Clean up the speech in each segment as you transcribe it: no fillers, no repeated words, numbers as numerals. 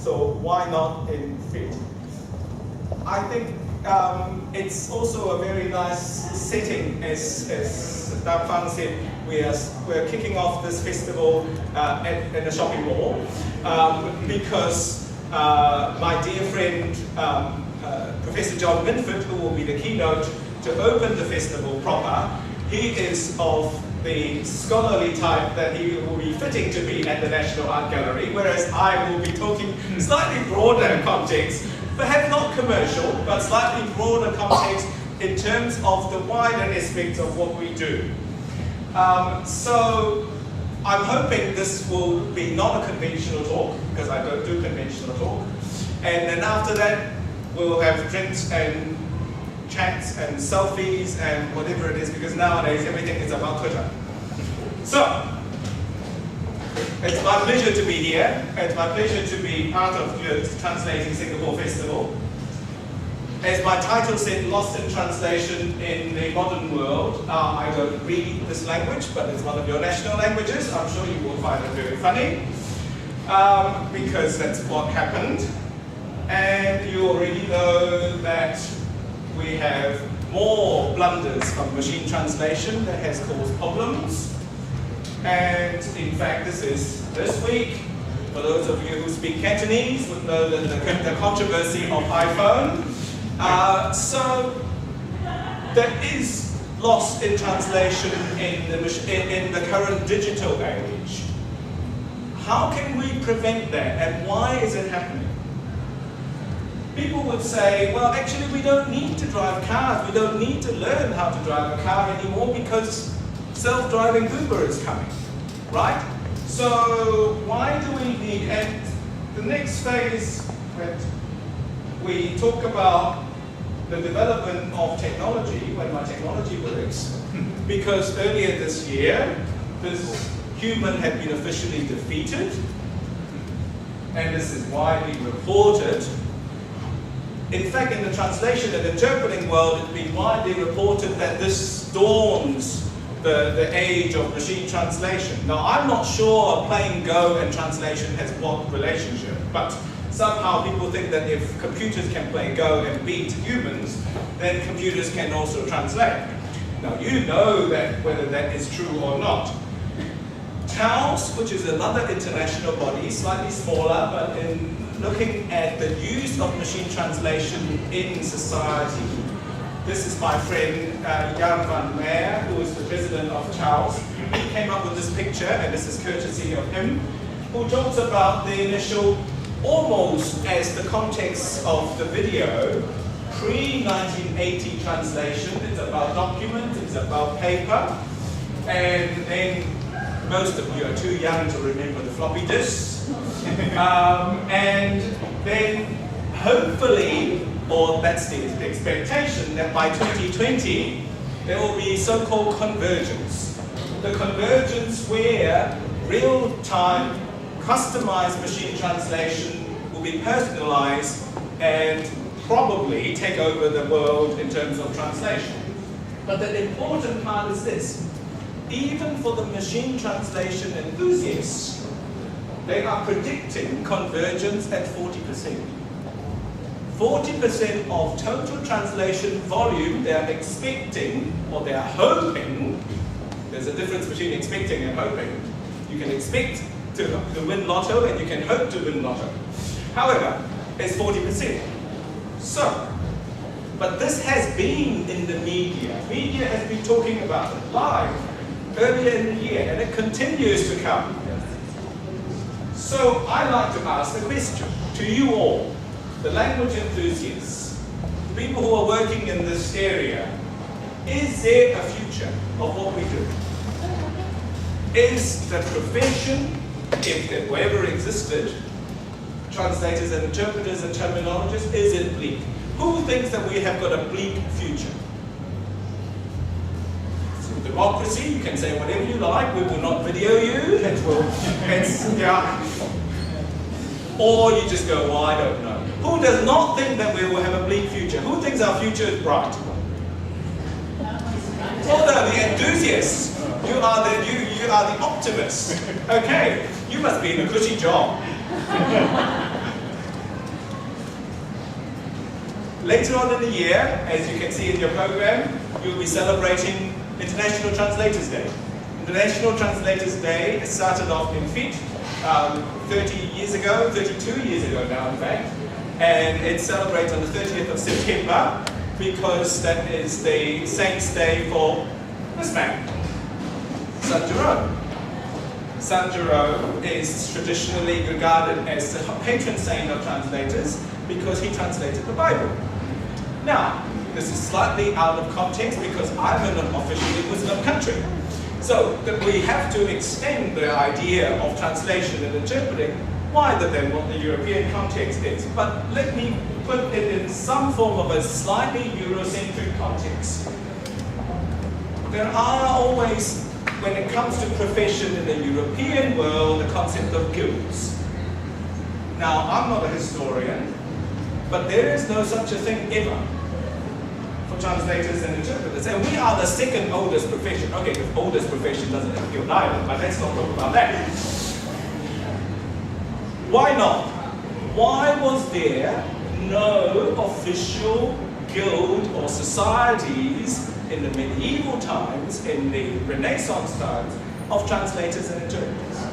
So why not in fit? I think it's also a very nice setting, as Dam Fang said. We're kicking off this festival in a shopping mall because my dear friend Professor John Minford, who will be the keynote to open the festival proper, he is of the scholarly type that he will be fitting to be at the National Art Gallery, whereas I will be talking slightly broader context, perhaps not commercial, but slightly broader context in terms of the wider aspects of what we do. So I'm hoping this will be not a conventional talk, because I don't do conventional talk. And then after that, we'll have drinks and chats and selfies and whatever it is, because nowadays everything is about Twitter. So, it's my pleasure to be here. It's my pleasure to be part of the Translating Singapore Festival. As my title said, Lost in Translation in the Modern World. I don't read this language, but it's one of your national languages. I'm sure you will find it very funny, because that's what happened. And you already know that we have more blunders from machine translation that has caused problems. And in fact, this week. For those of you who speak Cantonese would know that the controversy of iPhone. So there is loss in translation in the current digital age. How can we prevent that, and why is it happening? People would say, well, actually we don't need to drive cars, we don't need to learn how to drive a car anymore because self-driving Uber is coming, right? So why do we need, and the next phase when we talk about the development of technology, when my technology works, because earlier this year, this human had been officially defeated, and this is widely reported. In fact, in the translation and interpreting world, it's been widely reported that this dawns the age of machine translation. Now, I'm not sure playing Go and translation has what relationship, but somehow people think that if computers can play Go and beat humans, then computers can also translate. Now, you know that whether that is true or not. TAOS, which is another international body, slightly smaller, but in looking at the use of machine translation in society. This is my friend Jan van Meer, who is the president of TAOS. He came up with this picture, and this is courtesy of him, who talks about the initial, almost as the context of the video, pre-1980 translation. It's about documents, it's about paper, and then most of you are too young to remember the floppy disks. And then hopefully, or that's the expectation, that by 2020 there will be so-called convergence. The convergence where real-time, customized machine translation will be personalized and probably take over the world in terms of translation. But the important part is this. Even for the machine translation enthusiasts, they are predicting convergence at 40%. 40% of total translation volume they are expecting, or they are hoping. There's a difference between expecting and hoping. You can expect to win lotto and you can hope to win lotto. However, it's 40%. So, but this has been in the media. Media has been talking about it live earlier in the year, and it continues to come. So I'd like to ask the question to you all, the language enthusiasts, people who are working in this area, is there a future of what we do? Is the profession, if it ever existed, translators and interpreters and terminologists, is it bleak? Who thinks that we have got a bleak future? Democracy, you can say whatever you like, we will not video you, yeah. Or you just go, well, I don't know. Who does not think that we will have a bleak future? Who thinks our future is bright? Well done, the enthusiasts. You are the optimists. Okay, you must be in a cushy job. Later on in the year, as you can see in your program, you'll be celebrating International Translators Day. International Translators Day started off in Fiji 32 years ago now in fact, and it celebrates on the 30th of September because that is the Saint's Day for this man, San Jerome. San Jerome is traditionally regarded as the patron saint of translators because he translated the Bible. Now, this is slightly out of context because I'm in an officially Muslim country. So that we have to extend the idea of translation and interpreting wider than what the European context is. But let me put it in some form of a slightly Eurocentric context. There are always, when it comes to profession in the European world, the concept of guilds. Now, I'm not a historian, but there is no such a thing ever for translators and interpreters. And we are the second oldest profession. Okay, the oldest profession doesn't have a guild either, but let's not talk about that. Why not? Why was there no official guild or societies in the medieval times, in the Renaissance times, of translators and interpreters?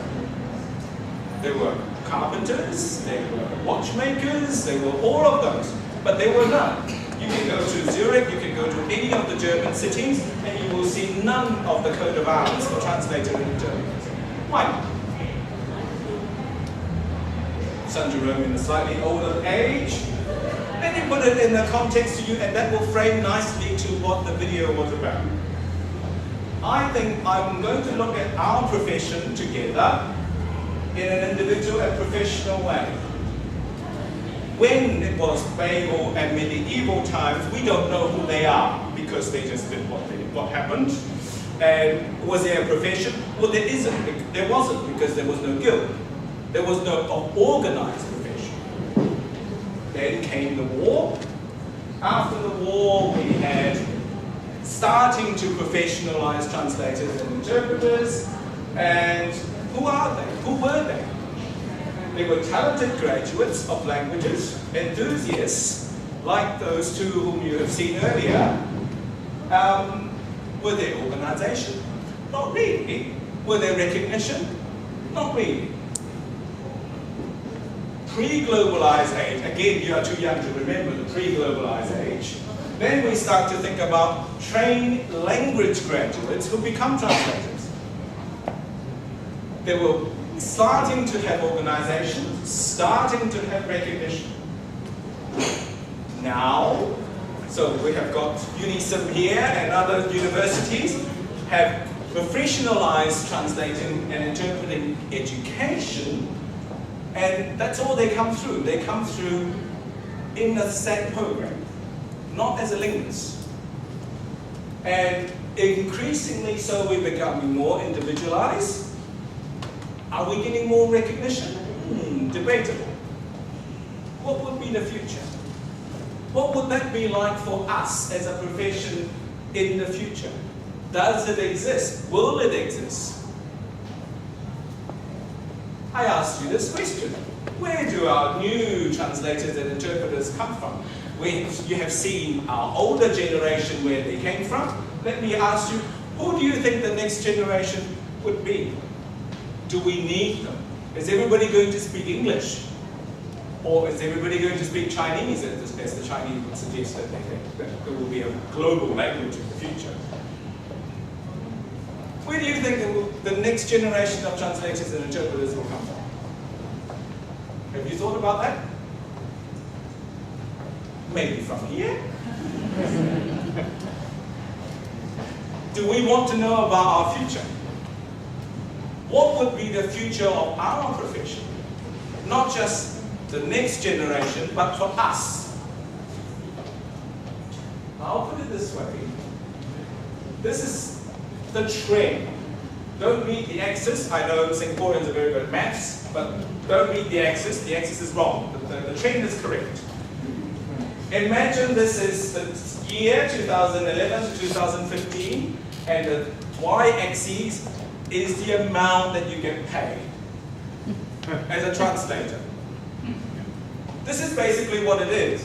There were carpenters, there were watchmakers, there were all of those, but there were none. You can go to Zurich, you can go to any of the German cities, and you will see none of the coat of arms for translator and interpreters. Why not? San Jerome in a slightly older age. Let me put it in the context to you, and that will frame nicely to what the video was about. I think I'm going to look at our profession together in an individual and professional way. When it was Babel and medieval times, we don't know who they are because they just did what happened. And was there a profession? Well, there isn't. There wasn't because there was no guild. There was no organized profession. Then came the war. After the war, we had starting to professionalize translators and interpreters. And who are they? Who were they? They were talented graduates of languages, enthusiasts, like those two whom you have seen earlier. Were there organization? Not really. Were there recognition? Not really. Pre-globalized age, again, you are too young to remember the pre-globalized age. Then we start to think about trained language graduates who become translators. They were starting to have organizations, starting to have recognition. Now, so we have got UNISIM here and other universities have professionalized translating and interpreting education, and that's all they come through. They come through in the SAT program, not as a linguist. And increasingly so we're becoming more individualized. Are we getting more recognition? Debatable. What would be the future? What would that be like for us as a profession in the future? Does it exist? Will it exist? I asked you this question. Where do our new translators and interpreters come from? You have seen our older generation where they came from. Let me ask you, who do you think the next generation would be? Do we need them? Is everybody going to speak English? Or is everybody going to speak Chinese, as the Chinese would suggest that they think that there will be a global language in the future? Where do you think the next generation of translators and interpreters will come from? Have you thought about that? Maybe from here? Do we want to know about our future? What would be the future of our profession? Not just the next generation, but for us. I'll put it this way. This is the trend. Don't read the axis. I know Singaporeans are very good at maths, but don't read the axis. The axis is wrong. The trend is correct. Imagine this is the year 2011 to 2015, and the y-axis is the amount that you get paid as a translator. This is basically what it is.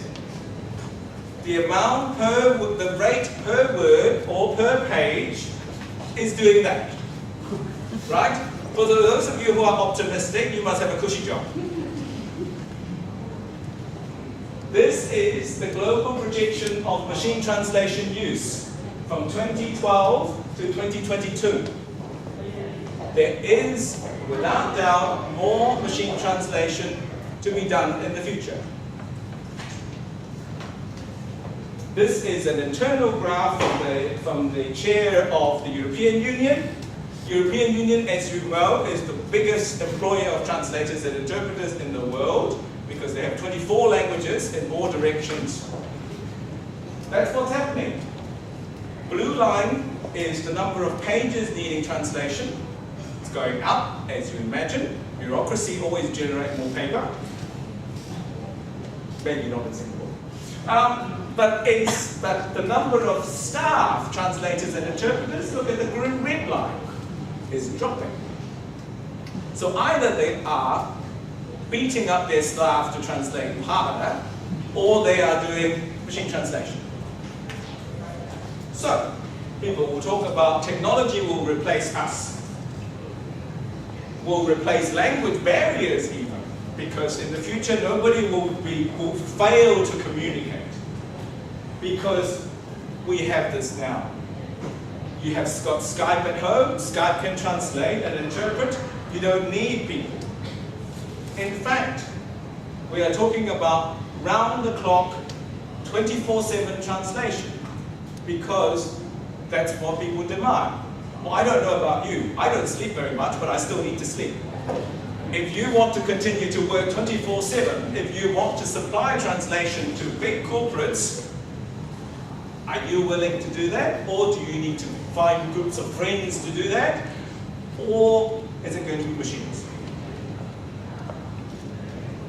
the amount the rate per word or per page is doing that. Right? For those of you who are optimistic, you must have a cushy job. This is the global projection of machine translation use from 2012 to 2022. There is, without doubt, more machine translation to be done in the future. This is an internal graph from the chair of the European Union. European Union, as you know, is the biggest employer of translators and interpreters in the world because they have 24 languages in all directions. That's what's happening. Blue line is the number of pages needing translation. It's going up, as you imagine. Bureaucracy always generates more paper. Maybe not in Singapore. But the number of staff, translators and interpreters, look at the green red line, is dropping. So either they are beating up their staff to translate harder, or they are doing machine translation. So, people will talk about technology will replace us, will replace language barriers even, because in the future nobody will fail to communicate, because we have this now. You have got Skype at home, Skype can translate and interpret, you don't need people. In fact, we are talking about round-the-clock, 24/7 translation, because that's what people demand. Well, I don't know about you. I don't sleep very much, but I still need to sleep. If you want to continue to work 24/7, if you want to supply translation to big corporates, are you willing to do that? Or do you need to find groups of friends to do that? Or is it going to be machines?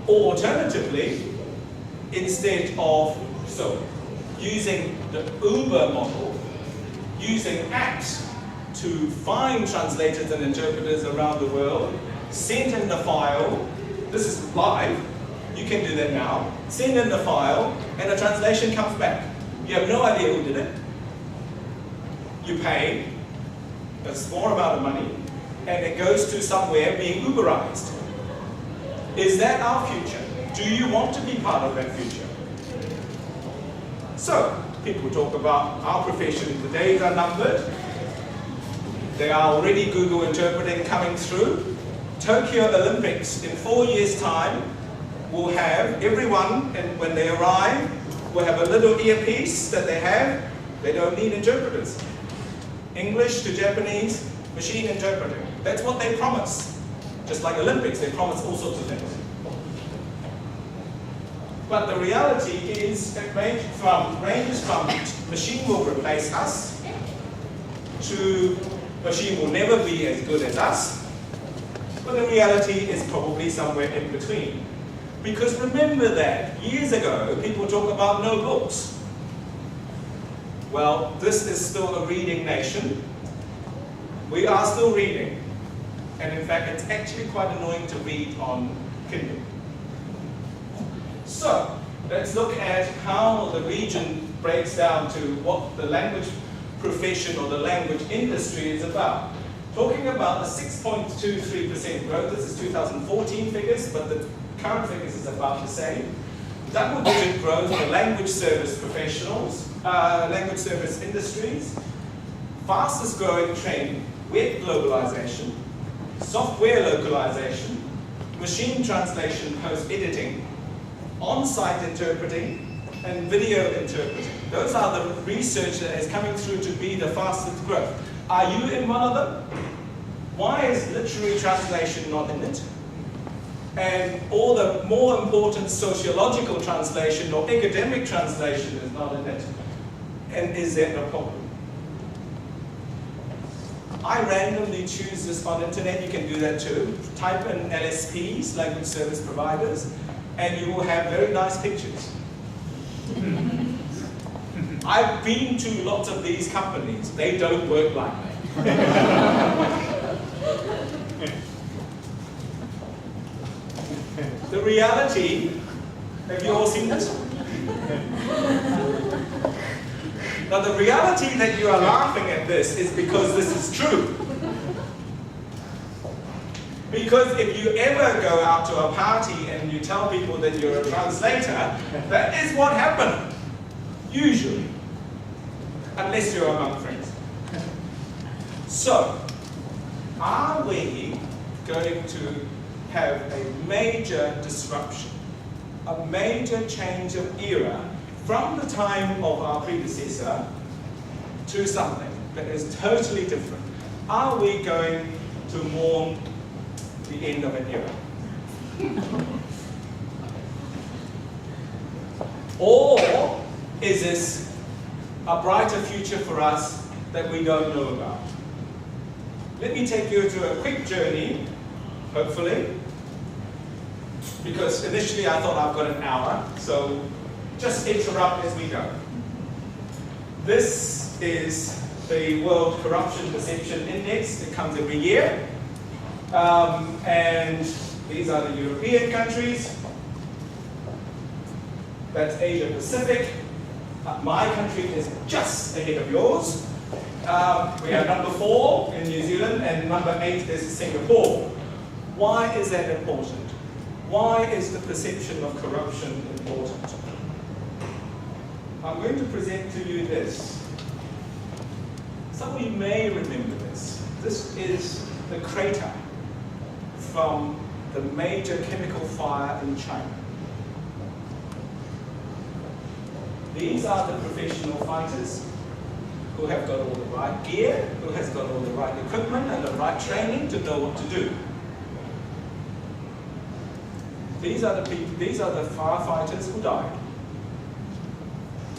Or alternatively, instead of using the Uber model, using apps to find translators and interpreters around the world, send in the file, this is live, you can do that now, send in the file and the translation comes back. You have no idea who did it. You pay a small amount of money and it goes to somewhere being Uberized. Is that our future? Do you want to be part of that future? So, people talk about our profession, the days are numbered. There are already Google interpreting coming through. Tokyo Olympics in 4 years' time will have everyone, and when they arrive, will have a little earpiece that they have. They don't need interpreters. English to Japanese, machine interpreting. That's what they promise. Just like Olympics, they promise all sorts of things. But the reality is it ranges from machine will replace us to machine will never be as good as us. But the reality is probably somewhere in between. Because remember that years ago, people talk about no books. Well, this is still a reading nation. We are still reading. And in fact, it's actually quite annoying to read on Kindle. So, let's look at how the region breaks down to what the language profession or the language industry is about. Talking about the 6.23% growth, this is 2014 figures, but the current figures is about the same. Double-digit growth for language service professionals, language service industries. Fastest growing trend, web globalization, software localization, machine translation post-editing, on-site interpreting, and video interpreting. Those are the research that is coming through to be the fastest growth. Are you in one of them? Why is literary translation not in it? And all the more important sociological translation or academic translation is not in it. And is that a problem? I randomly choose this on internet, you can do that too. Type in LSPs, language service providers, and you will have very nice pictures. I've been to lots of these companies, they don't work like that. The reality, have you all seen this? Now the reality that you are laughing at this is because this is true. Because if you ever go out to a party and you tell people that you're a translator, that is what happened, usually. Unless you're among friends. So, are we going to have a major disruption, a major change of era from the time of our predecessor to something that is totally different? Are we going to mourn the end of an era? Or is this a brighter future for us that we don't know about? Let me take you through a quick journey, hopefully, because initially I thought I've got an hour, so just interrupt as we go. This is the World Corruption Perception Index. It comes every year. And these are the European countries. That's Asia Pacific. My country is just ahead of yours. We are number 4 in New Zealand, and number 8 is Singapore. Why is that important? Why is the perception of corruption important? I'm going to present to you this. Some of you may remember this. This is the crater from the major chemical fire in China. These are the professional fighters who have got all the right gear, who has got all the right equipment and the right training to know what to do. These are the firefighters who died.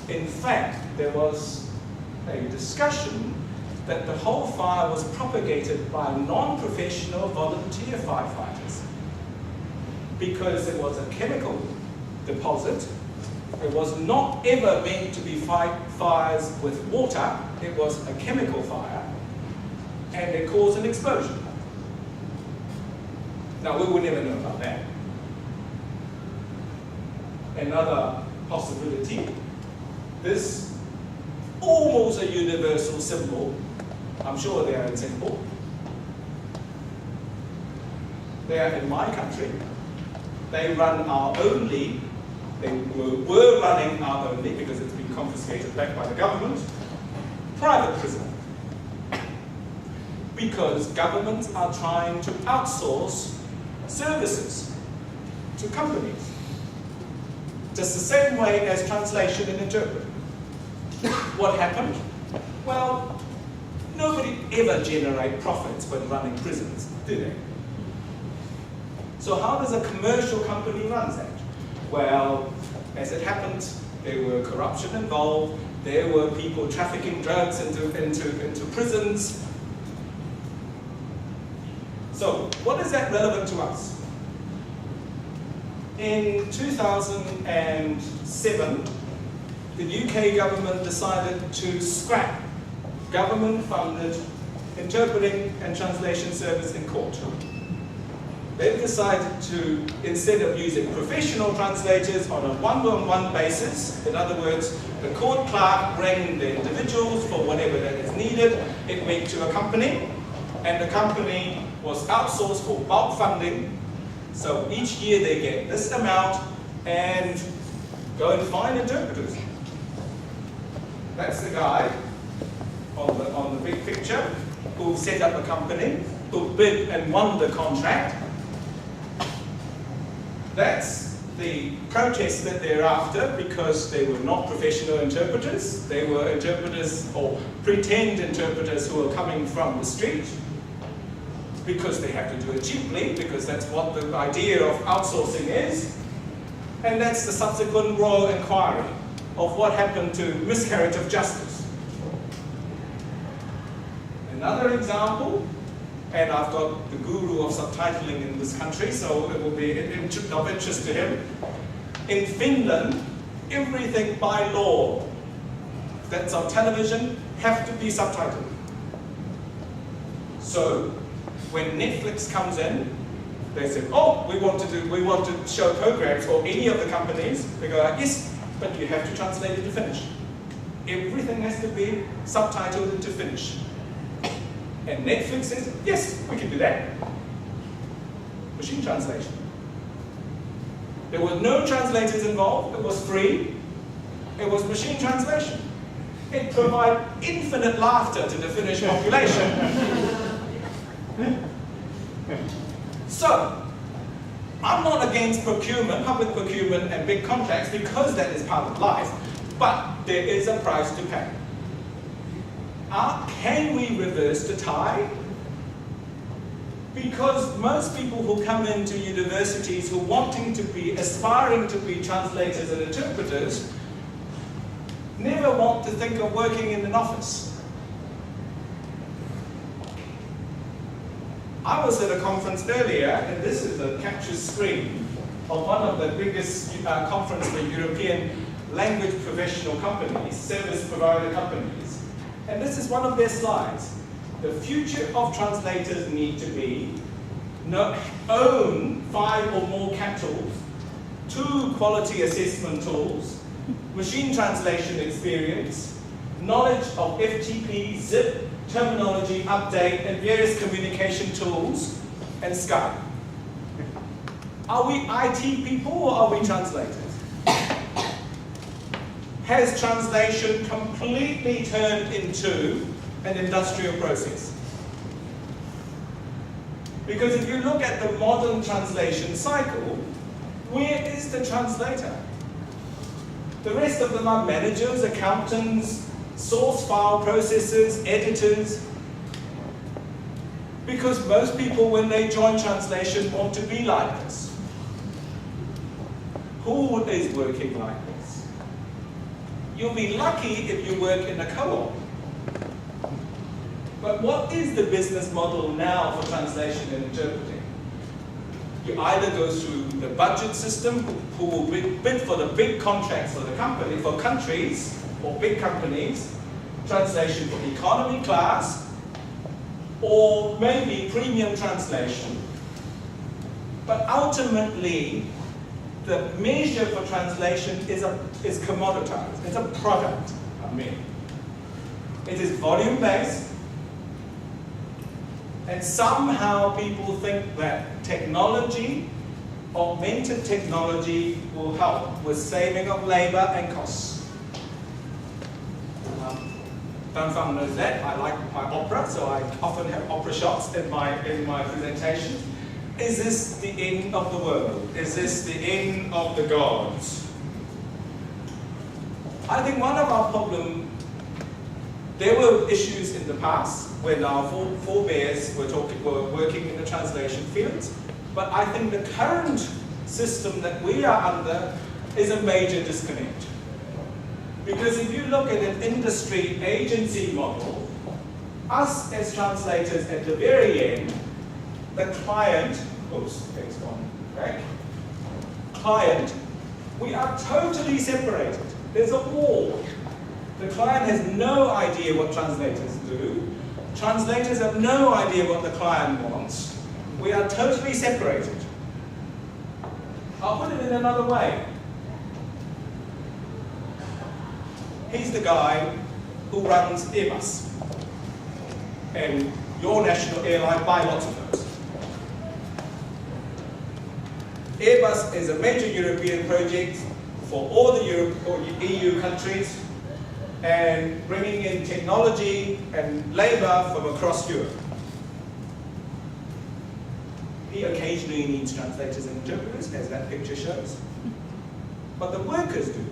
In fact, there was a discussion that the whole fire was propagated by non-professional volunteer firefighters because it was a chemical deposit. It was not ever meant to be fires with water. It was a chemical fire, and it caused an explosion. Now, we would never know about that. Another possibility, this almost a universal symbol. I'm sure they are in Singapore. They are in my country. They run our only, they were running our only, because it's been confiscated back by the government, private prison. Because governments are trying to outsource services to companies. Just the same way as translation and interpreting. What happened? Well, nobody ever generate profits when running prisons, do they? So how does a commercial company run that? Well, as it happened, there were corruption involved, there were people trafficking drugs into prisons. So, what is that relevant to us? In 2007, the UK government decided to scrap government-funded interpreting and translation service in court. They decided to, instead of using professional translators on a one-on-one basis, in other words, the court clerk rang the individuals for whatever that is needed, it went to a company, and the company was outsourced for bulk funding. So each year they get this amount and go and find interpreters. That's the guy on the big picture who set up a company, who bid and won the contract. That's the protest that they're after, because they were not professional interpreters. They were interpreters or pretend interpreters who were coming from the street, because they have to do it cheaply, because that's what the idea of outsourcing is. And that's the subsequent royal inquiry of what happened to miscarriage of justice. Another example, and I've got the guru of subtitling in this country, so it will be of interest to him. In Finland, everything by law that's on television have to be subtitled. So, when Netflix comes in, they say, oh, we want to show programs, or any of the companies, they go, yes, but you have to translate into Finnish. Everything has to be subtitled into Finnish. And Netflix says, yes, we can do that. Machine translation. There were no translators involved, it was free. It was machine translation. It provided infinite laughter to the Finnish population. So, I'm not against procurement, public procurement and big contracts because that is part of life, but there is a price to pay. Can we reverse the tide? Because most people who come into universities who aspiring to be translators and interpreters, never want to think of working in an office. I was at a conference earlier, and this is a capture screen of one of the biggest conference for European language professional companies, service provider companies. And this is one of their slides. The future of translators need to be own 5 or more CAT tools, 2 quality assessment tools, machine translation experience, knowledge of FTP, ZIP, terminology, update, and various communication tools, and Skype. Are we IT people or are we translators? Has translation completely turned into an industrial process? Because if you look at the modern translation cycle, where is the translator? The rest of them are managers, accountants, source file processors, editors. Because most people, when they join translation, want to be like this. Who is working like this? You'll be lucky if you work in a co-op. But what is the business model now for translation and interpreting? You either go through the budget system, who will bid for the big contracts for the company, for countries, or big companies, translation for economy class, or maybe premium translation. But ultimately, the measure for translation is commoditized. It's a product, It is volume-based, and somehow people think that technology, augmented technology, will help with saving of labor and costs. Dan Fang knows that. I like my opera, so I often have opera shots in my presentations. Is this the end of the world? Is this the end of the gods? I think one of our problems, there were issues in the past when our forebears were working in the translation fields, but I think the current system that we are under is a major disconnect. Because if you look at an industry agency model, us as translators at the very end, the client, client, we are totally separated. There's a wall. The client has no idea what translators do. Translators have no idea what the client wants. We are totally separated. I'll put it in another way. He's the guy who runs Airbus. And your national airline buy lots of those. Airbus is a major European project for all the EU countries and bringing in technology and labor from across Europe. He occasionally needs translators and interpreters, as that picture shows. But the workers do.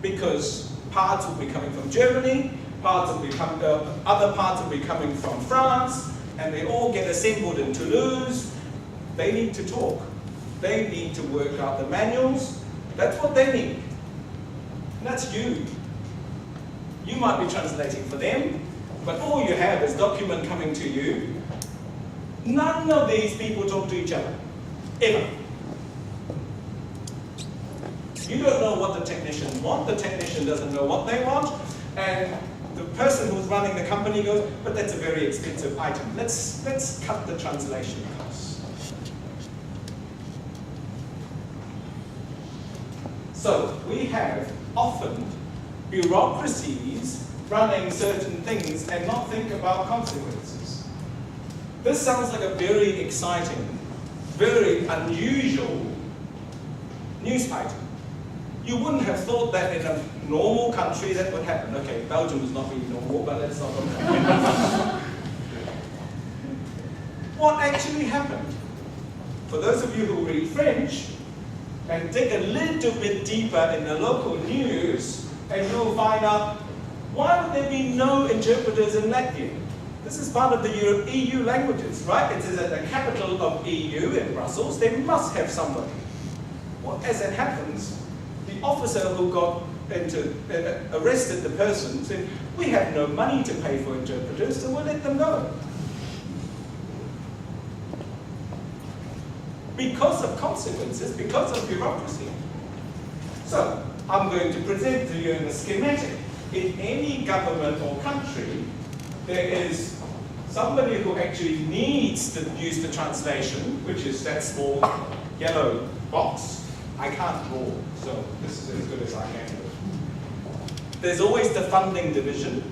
Because parts will be coming from Germany, other parts will be coming from France, and they all get assembled in Toulouse. They need to talk. They need to work out the manuals. That's what they need. And that's you. You might be translating for them, but all you have is document coming to you. None of these people talk to each other, ever. You don't know what the technicians want, the technician doesn't know what they want, and the person who's running the company goes, but that's a very expensive item. Let's cut the translation costs. So we have often bureaucracies running certain things and not think about consequences. This sounds like a very exciting, very unusual news item. You wouldn't have thought that in a normal country that would happen. Okay, Belgium is not really normal, but let's not look at it. What actually happened? For those of you who read French, and dig a little bit deeper in the local news, and you'll find out, why would there be no interpreters in Latvian? This is part of the EU languages, right? It is at the capital of EU in Brussels. They must have somebody. Well, as it happens, the officer who got arrested the person said, we have no money to pay for interpreters, so we'll let them go. Because of consequences, because of bureaucracy. So, I'm going to present to you in a schematic. In any government or country, there is somebody who actually needs to use the translation, which is that small yellow box. I can't draw, so this is as good as I can do. There's always the funding division.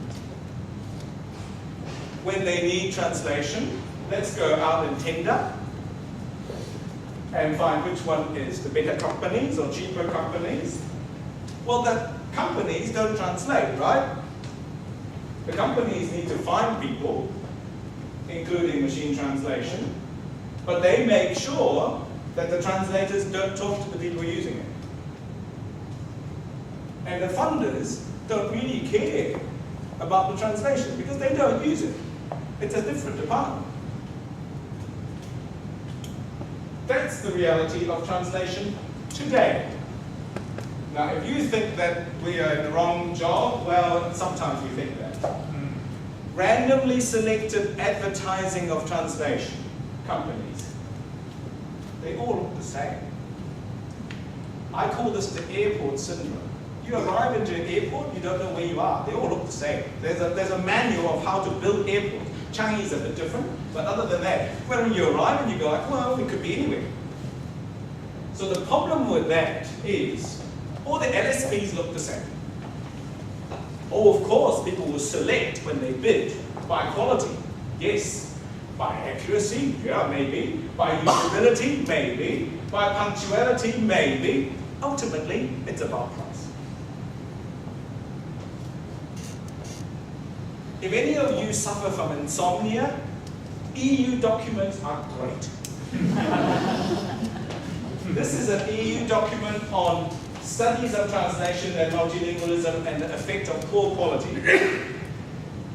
When they need translation, let's go out and tender and find which one is the better companies or cheaper companies. Well, the companies don't translate, right? The companies need to find people, including machine translation, but they make sure that the translators don't talk to the people using it. And the funders don't really care about the translation because they don't use it. It's a different department. That's the reality of translation today. Now, if you think that we are in the wrong job, well, sometimes we think that. Randomly selected advertising of translation companies. They all look the same. I call this the airport syndrome. You arrive into an airport, you don't know where you are. They all look the same. There's a manual of how to build airports. Changi is a bit different, but other than that, when you arrive and you go like, well, it could be anywhere. So the problem with that is, all the LSPs look the same. Oh, of course, people will select when they bid by quality. Yes. By accuracy, yeah, maybe. By usability, maybe. By punctuality, maybe. Ultimately, it's about price. If any of you suffer from insomnia, EU documents are great. This is an EU document on studies of translation and multilingualism and the effect of poor quality.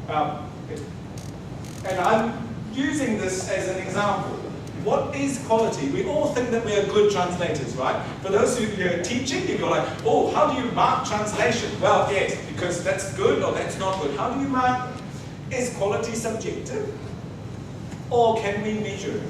And I'm using this as an example. What is quality? We all think that we are good translators, right? For those of you who are teaching, you go like, oh, how do you mark translation? Well, yes, because that's good or that's not good. How do you mark? Is quality subjective? Or can we measure it?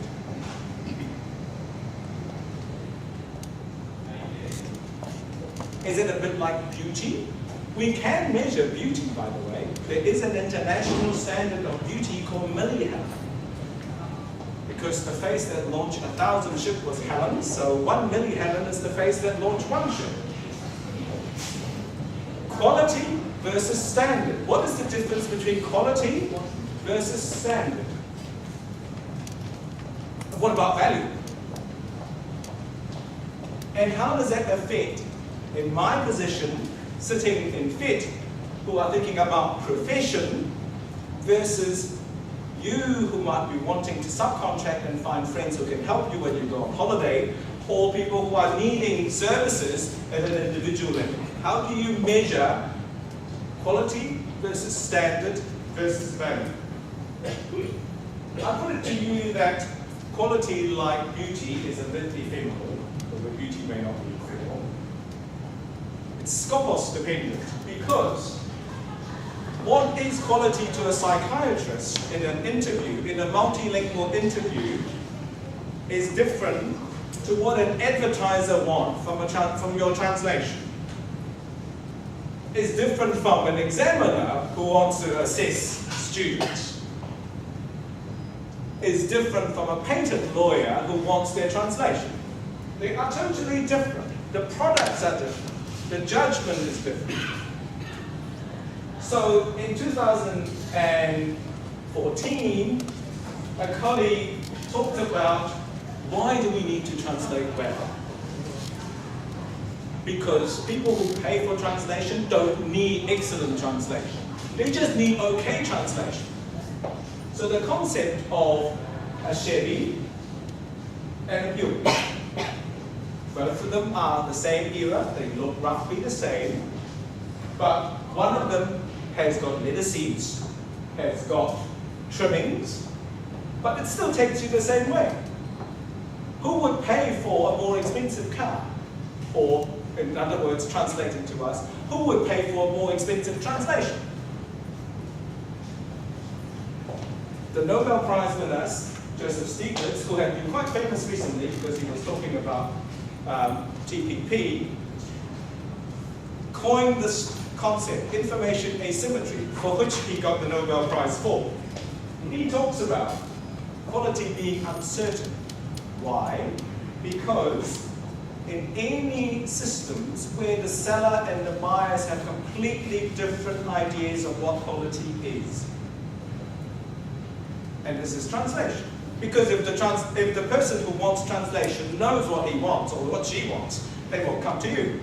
Is it a bit like beauty? We can measure beauty, by the way. There is an international standard of beauty called millihelen. Because the face that launched 1,000 ships was Helen, so 1 millihelen is the face that launched 1 ship. Quality versus standard. What is the difference between quality versus standard? What about value? And how does that affect, in my position, sitting in FIT, who are thinking about profession, versus you who might be wanting to subcontract and find friends who can help you when you go on holiday, or people who are needing services at an individual level? How do you measure quality versus standard versus value? I put it to you that quality, like beauty, is a bit ephemeral, although beauty may not be ephemeral. It's scopos dependent, because what is quality to a psychiatrist in an interview, in a multilingual interview, is different to what an advertiser wants from your translation. Is different from an examiner who wants to assess students. Is different from a patent lawyer who wants their translation. They are totally different. The products are different. the judgment is different. So in 2014, a colleague talked about why do we need to translate well? Because people who pay for translation don't need excellent translation. They just need okay translation. So the concept of a Chevy and a Buick, both of them are the same era, they look roughly the same, but one of them has got leather seats, has got trimmings, but it still takes you the same way. Who would pay for a more expensive car? Or, in other words, translated to us, who would pay for a more expensive translation? The Nobel Prize winners, Joseph Stiglitz, who had been quite famous recently because he was talking about TPP, coined this concept, information asymmetry, for which he got the Nobel Prize for. He talks about quality being uncertain. Why? Because in any systems where the seller and the buyers have completely different ideas of what quality is. And this is translation. Because if the person who wants translation knows what he wants or what she wants, they won't come to you.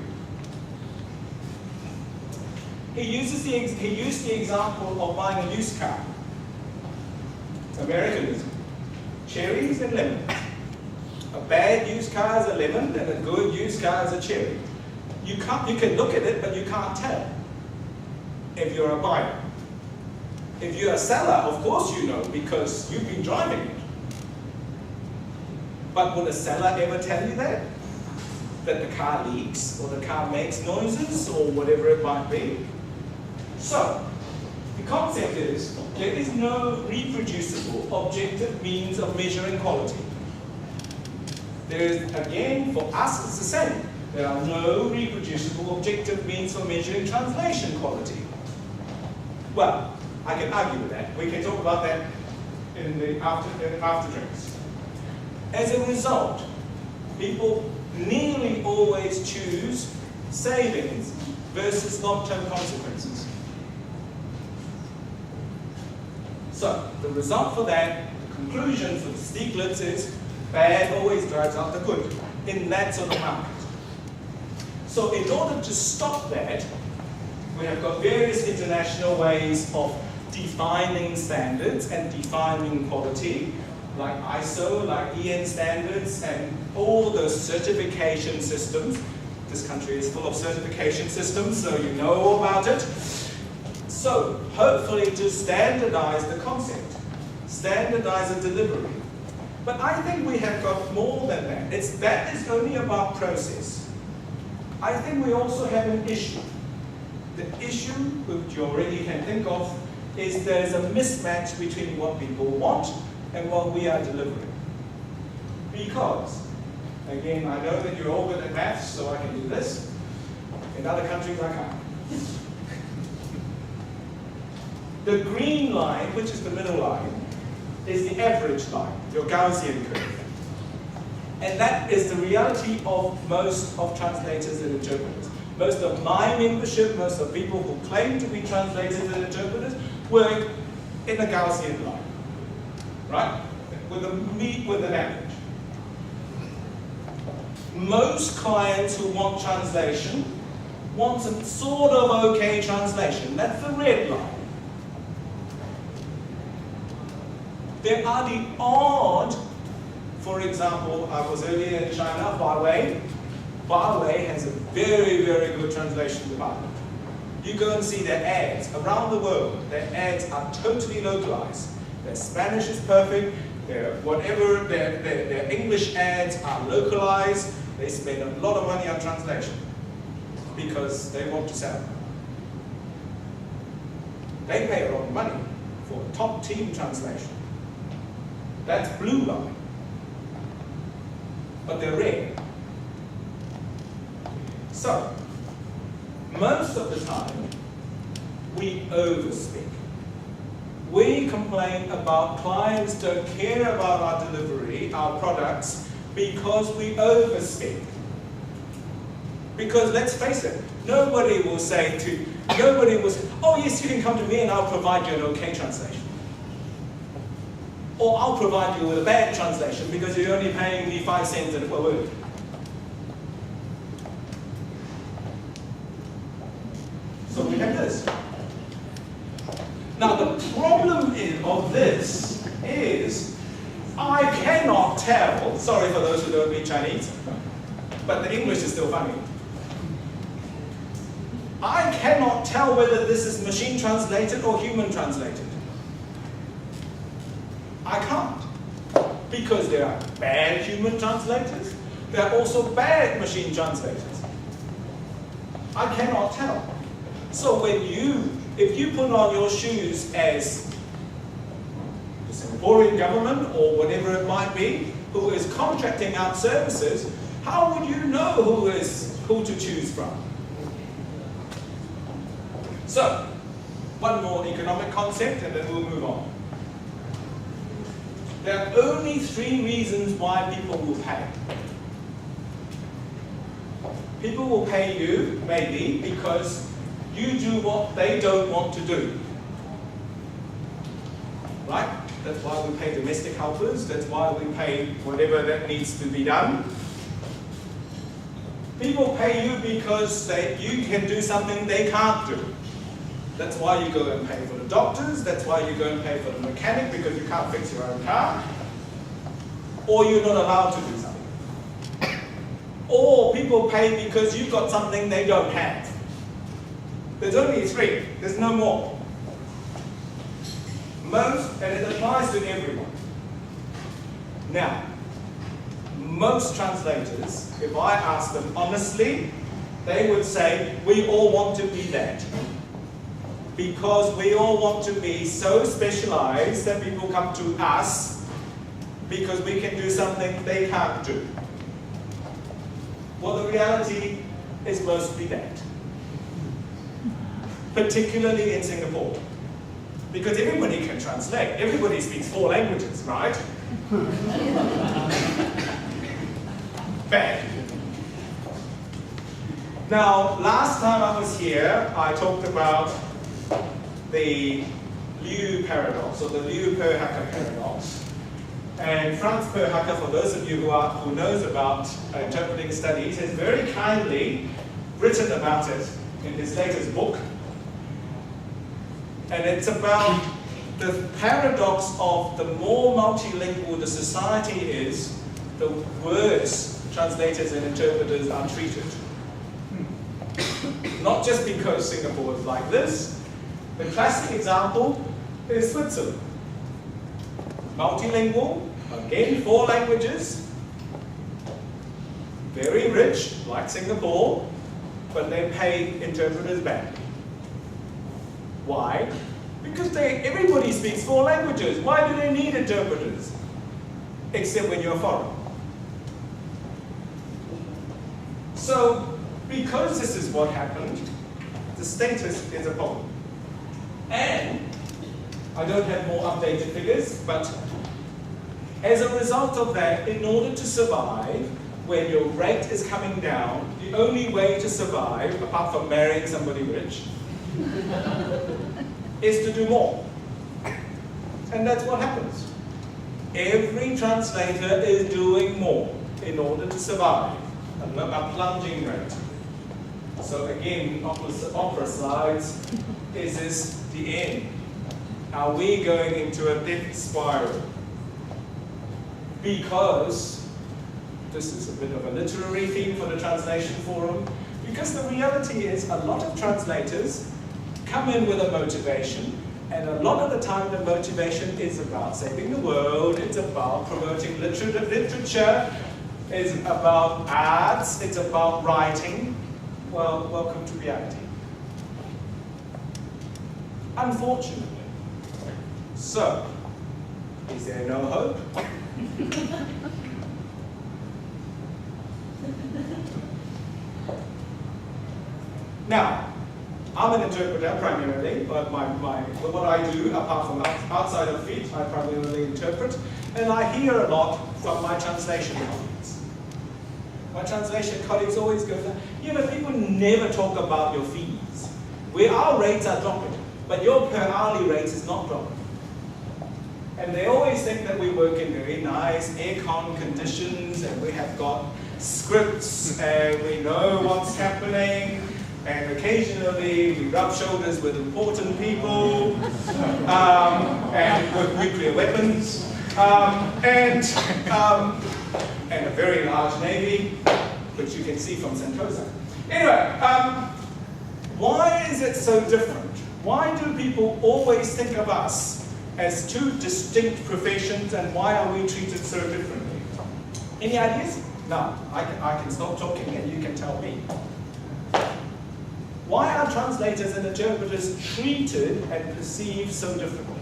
He used the example of buying a used car. Americanism. Cherries and lemons. A bad used car is a lemon and a good used car is a cherry. You can look at it, but you can't tell if you're a buyer. If you're a seller, of course you know because you've been driving it. But would a seller ever tell you that? That the car leaks or the car makes noises or whatever it might be? So, the concept is there is no reproducible objective means of measuring quality. There is, again, for us it's the same. There are no reproducible objective means for measuring translation quality. Well, I can argue with that. We can talk about that in the after drinks. As a result, people nearly always choose savings versus long-term consequences. So, the result for that, the conclusion for the Stiglitz is bad always drives out the good in that sort of market. So in order to stop that, we have got various international ways of defining standards and defining quality, like ISO, like EN standards, and all the certification systems. This country is full of certification systems, so you know all about it. So, hopefully to standardize the concept, standardize the delivery. But I think we have got more than that. That is only about process. I think we also have an issue. The issue, which you already can think of, is there's a mismatch between what people want and what we are delivering. Because, again, I know that you're all good at maths, so I can do this. In other countries, I can't. The green line, which is the middle line, is the average line, your Gaussian curve. And that is the reality of most of translators and interpreters. Most of my membership, most of people who claim to be translators and interpreters, work in a Gaussian line, right? With an average. Most clients who want translation want some sort of okay translation. That's the red line. There are the odd, for example, I was earlier in China, Huawei. Huawei has a very, very good translation department. You go and see their ads around the world. Their ads are totally localized. Their Spanish is perfect. Their English ads are localized. They spend a lot of money on translation because they want to sell. They pay a lot of money for a top team translation. That's blue line. But they're red. So, most of the time, we overspeak. We complain about clients don't care about our delivery, our products, because we overspeak. Because let's face it, nobody will say, oh yes, you can come to me and I'll provide you an okay translation. Or I'll provide you with a bad translation because you're only paying me 5 cents per word. So we have this. Now the problem of this is I cannot tell, sorry for those who don't read Chinese, but the English is still funny. I cannot tell whether this is machine translated or human translated. I can't. Because there are bad human translators, there are also bad machine translators. I cannot tell. So if you put on your shoes as the Singaporean government or whatever it might be, who is contracting out services, how would you know who to choose from? So, one more economic concept and then we'll move on. There are only 3 reasons why people will pay. People will pay you, maybe, because you do what they don't want to do. Right? That's why we pay domestic helpers, that's why we pay whatever that needs to be done. People pay you because you can do something they can't do. That's why you go and pay for the doctors, that's why you go and pay for the mechanic because you can't fix your own car. Or you're not allowed to do something. Or people pay because you've got something they don't have. There's only 3, there's no more. Most, and it applies to everyone. Now, most translators, if I ask them honestly, they would say, we all want to be that. Because we all want to be so specialized that people come to us because we can do something they can't do. Well, the reality is mostly that. Particularly in Singapore. Because everybody can translate. Everybody speaks 4 languages, right? Bad. Now, last time I was here, I talked about the Liu paradox, or the Liu-Perhacker paradox. And Franz Perhacker, for those of you who knows about interpreting studies, has very kindly written about it in his latest book. And it's about the paradox of the more multilingual the society is, the worse translators and interpreters are treated. Not just because Singapore is like this. The classic example is Switzerland. Multilingual, again 4 languages, very rich, like Singapore, but they pay interpreters badly. Why? Because everybody speaks 4 languages. Why do they need interpreters? Except when you're foreign. So, because this is what happened, the status is a problem. And, I don't have more updated figures, but as a result of that, in order to survive, when your rate is coming down, the only way to survive, apart from marrying somebody rich, is to do more. And that's what happens. Every translator is doing more in order to survive. A plunging rate. So again, opera slides, is this the end? Are we going into a death spiral? Because, this is a bit of a literary theme for the translation forum, because the reality is a lot of translators come in with a motivation, and a lot of the time the motivation is about saving the world, it's about promoting literature, it's about arts, it's about writing. Well, welcome to reality. Unfortunately. So, is there no hope? Now, I'm an interpreter primarily, but what I do, apart from outside of feet, I primarily interpret, and I hear a lot from my translation colleagues. My translation colleagues always go, yeah, but people never talk about your fees. Where our rates are dropping, but your per hourly rate is not dropping. And they always think that we work in very nice aircon conditions and we have got scripts and we know what's happening, and occasionally we rub shoulders with important people and with nuclear weapons and a very large navy, which you can see from Sentosa. Anyway, why is it so different? Why do people always think of us as two distinct professions, and why are we treated so differently? Any ideas? No, I can stop talking and you can tell me. Why are translators and interpreters treated and perceived so differently?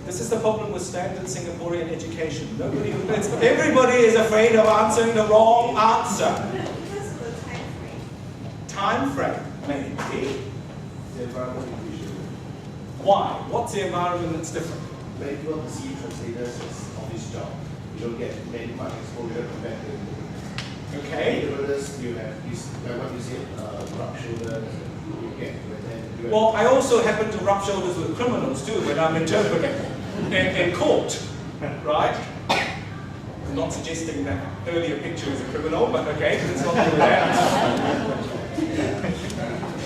This is the problem with standard Singaporean education. Everybody is afraid of answering the wrong answer. Because of the time frame. Time frame, maybe. The environment is usually. Why? What's the environment that's different? Many people perceive translators as office job. You don't get much exposure compared to Okay. interpreters. You have this, like what you said, rub shoulders. You get, but then you Well, I also happen to rub shoulders with criminals too when I'm interpreting in court, right? I'm not suggesting that earlier picture is a criminal, but okay, let's not do that.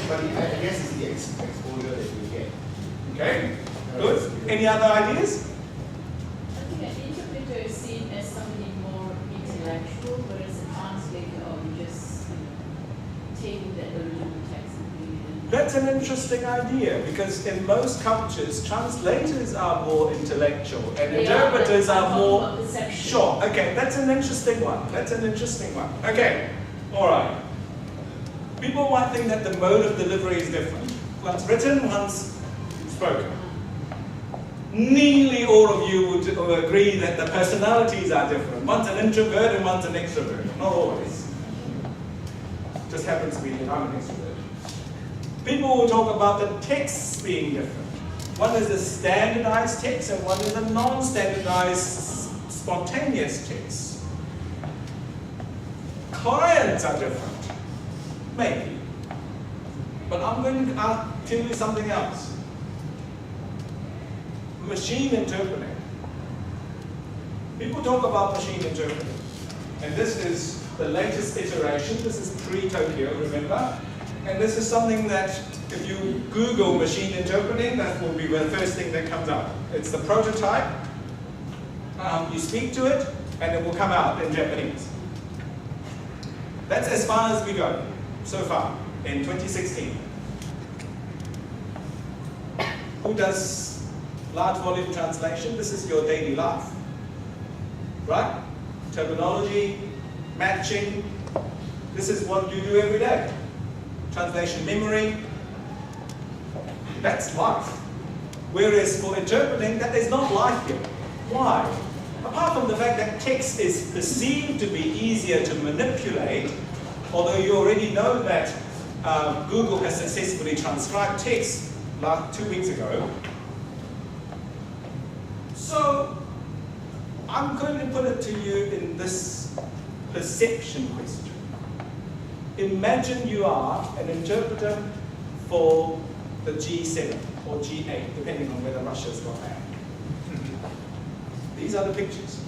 But I guess it's the exposure that you get. Okay, good. Any other ideas? I think an interpreter is seen as somebody more intellectual, whereas a translator, you just take that original text and read it. That's an interesting idea, because in most cultures, translators are more intellectual and They interpreters are, are but more... from a perception. Sure, okay, that's an interesting one. That's an interesting one. Okay, all right. People might think that the mode of delivery is different. One's written, one's spoken. Nearly all of you would agree that the personalities are different. One's an introvert and one's an extrovert. Not always. Just happens to be that I'm an extrovert. People will talk about the texts being different. One is a standardized text and one is a non-standardized, spontaneous text. Clients are different. Maybe. But I'm going to tell you something else. Machine interpreting. People talk about machine interpreting. And this is the latest iteration. This is pre-Tokyo, remember? And this is something that if you Google machine interpreting, that will be the first thing that comes up. It's the prototype. You speak to it, and it will come out in Japanese. That's as far as we go so far in 2016. Who does large volume translation? This is your daily life, right? Terminology, matching. This is what you do every day. Translation memory. That's life. Whereas for interpreting, that is not life yet. Why? Apart from the fact that text is perceived to be easier to manipulate, although you already know that Google has successfully transcribed text 2 weeks ago. So I'm going to put it to you in this perception question. Imagine you are an interpreter for the G7 or G8, depending on whether Russia's got that. These are the pictures.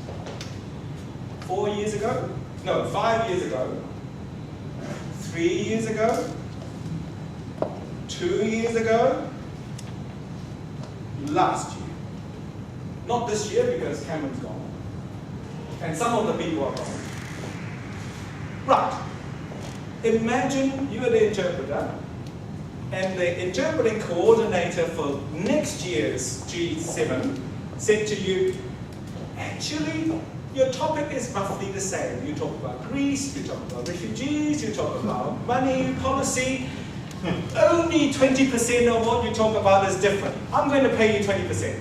4 years ago? No, 5 years ago. 3 years ago? 2 years ago? Last year. Not this year because Cameron's gone. And some of the people are gone. Right. Imagine you are the interpreter and the interpreting coordinator for next year's G7 said to you, actually, your topic is roughly the same. You talk about Greece, you talk about refugees, you talk about money, policy. Only 20% of what you talk about is different. I'm going to pay you 20%.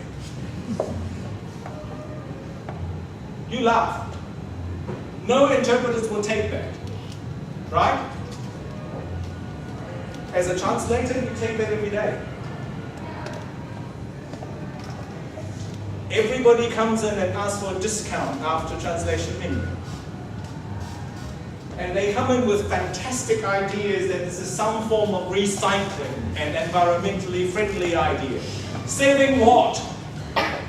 You laugh. No interpreters will take that. Right? As a translator, you take that every day. Everybody comes in and asks for a discount after translation anyway. And they come in with fantastic ideas that this is some form of recycling and environmentally friendly idea. Saving what?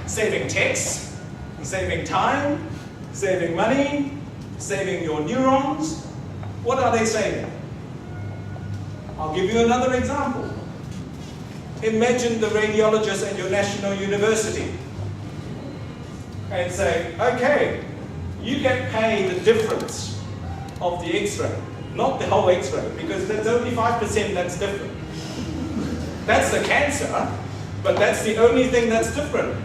Saving text, saving time, saving money, saving your neurons. What are they saving? I'll give you another example. Imagine the radiologist at your national university and say, okay, you get paid the difference of the X-ray, not the whole X-ray, because there's only 5% that's different. That's the cancer, but that's the only thing that's different.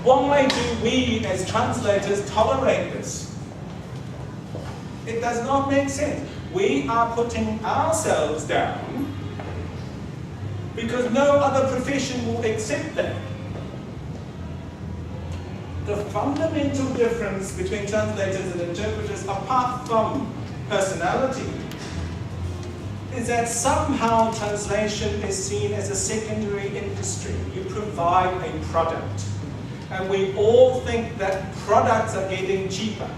Why do we as translators tolerate this? It does not make sense. We are putting ourselves down because no other profession will accept that. The fundamental difference between translators and interpreters, apart from personality, is that somehow translation is seen as a secondary industry. You provide a product. And we all think that products are getting cheaper.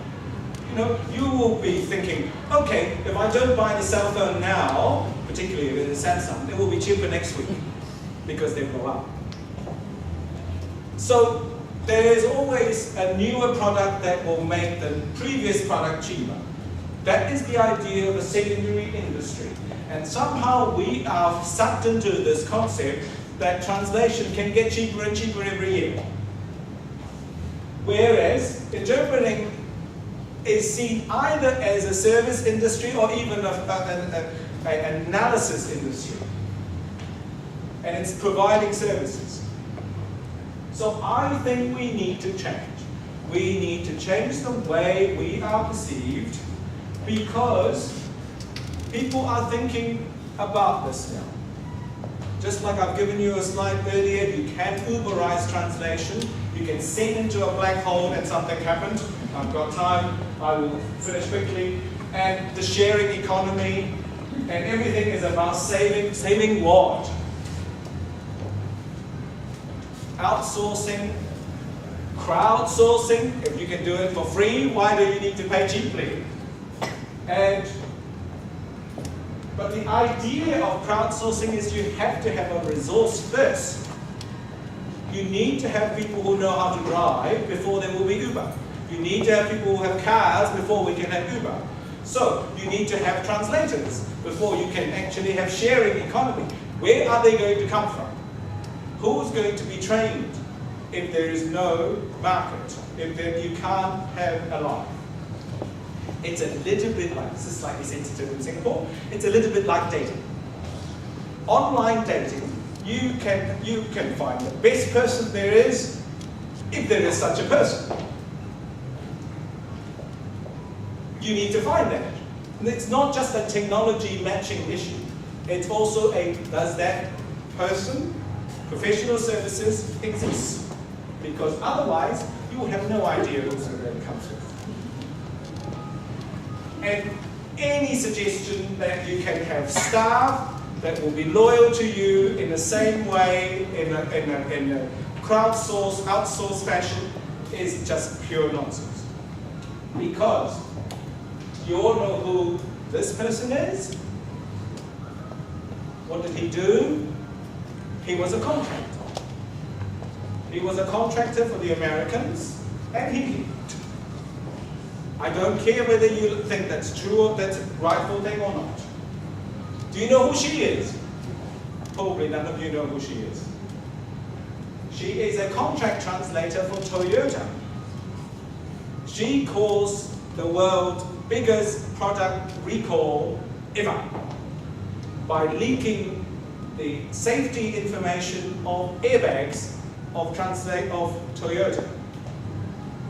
You know, you will be thinking, okay, if I don't buy the cell phone now, particularly if it's Samsung, it will be cheaper next week because they go up. So there is always a newer product that will make the previous product cheaper. That is the idea of a secondary industry. And somehow we are sucked into this concept that translation can get cheaper and cheaper every year. Whereas interpreting is seen either as a service industry or even an analysis industry. And it's providing services. So I think we need to change. We need to change the way we are perceived because people are thinking about this now. Just like I've given you a slide earlier, you can Uberize translation. You can send into a black hole and something happened. I've got time, I will finish quickly. And the sharing economy and everything is about saving what? Outsourcing, crowdsourcing. If you can do it for free, why do you need to pay cheaply? But the idea of crowdsourcing is you have to have a resource first. You need to have people who know how to drive before there will be Uber. You need to have people who have cars before we can have Uber. So you need to have translators before you can actually have sharing economy. Where are they going to come from? Who's going to be trained if there is no market, if you can't have a life? It's a little bit like, this is slightly sensitive in Singapore, it's a little bit like dating. Online dating, you can find the best person there is, if there is such a person. You need to find that. And it's not just a technology matching issue. It's also a, does that person, professional services, exist? Because otherwise, you will have no idea who's going to come with. And any suggestion that you can have staff that will be loyal to you in the same way, in a crowdsourced, outsourced fashion, is just pure nonsense. Because you all know who this person is. What did he do? He was a contractor. He was a contractor for the Americans, and he left. I don't care whether you think that's true or that's a rightful thing or not. Do you know who she is? Probably none of you know who she is. She is a contract translator for Toyota. She caused the world's biggest product recall ever by leaking the safety information of airbags of Toyota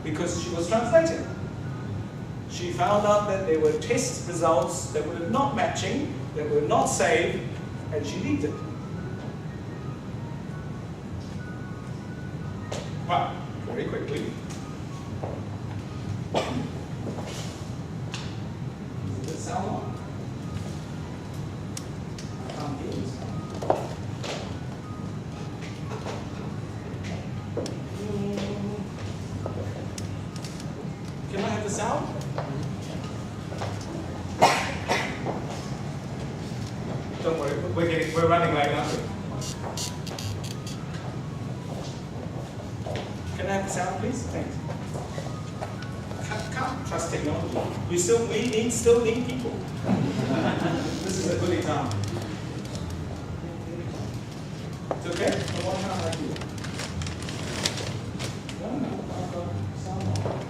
because she was translating. She found out that there were test results that were not matching, that were not safe, and she leaked it. Well, very quickly. Does it sound on? I can't hear this. Can I have the sound, please? Thanks. Can't trust technology. We still need people. This is a good example. It's okay? The one hand right here. No, I've got sound on.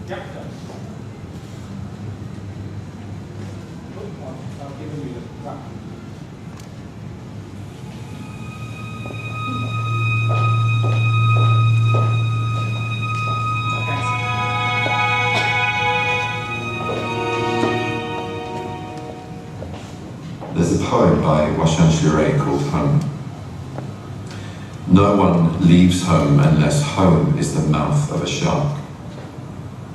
Yep. I'll give you the back. There's a poem by Washan Shirei called Home. No one leaves home unless home is the mouth of a shark.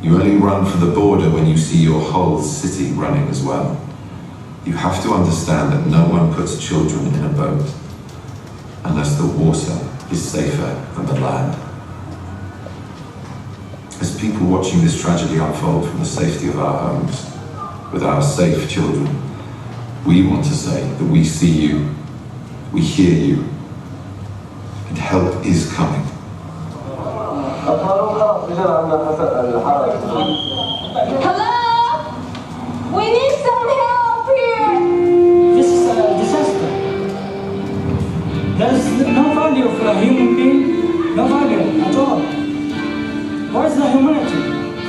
You only run for the border when you see your whole city running as well. You have to understand that no one puts children in a boat unless the water is safer than the land. As people watching this tragedy unfold from the safety of our homes, with our safe children, we want to say that we see you, we hear you, and help is coming. Hello? We need some help here! This is a disaster. There is no value for a human being, no value at all. Where is the humanity?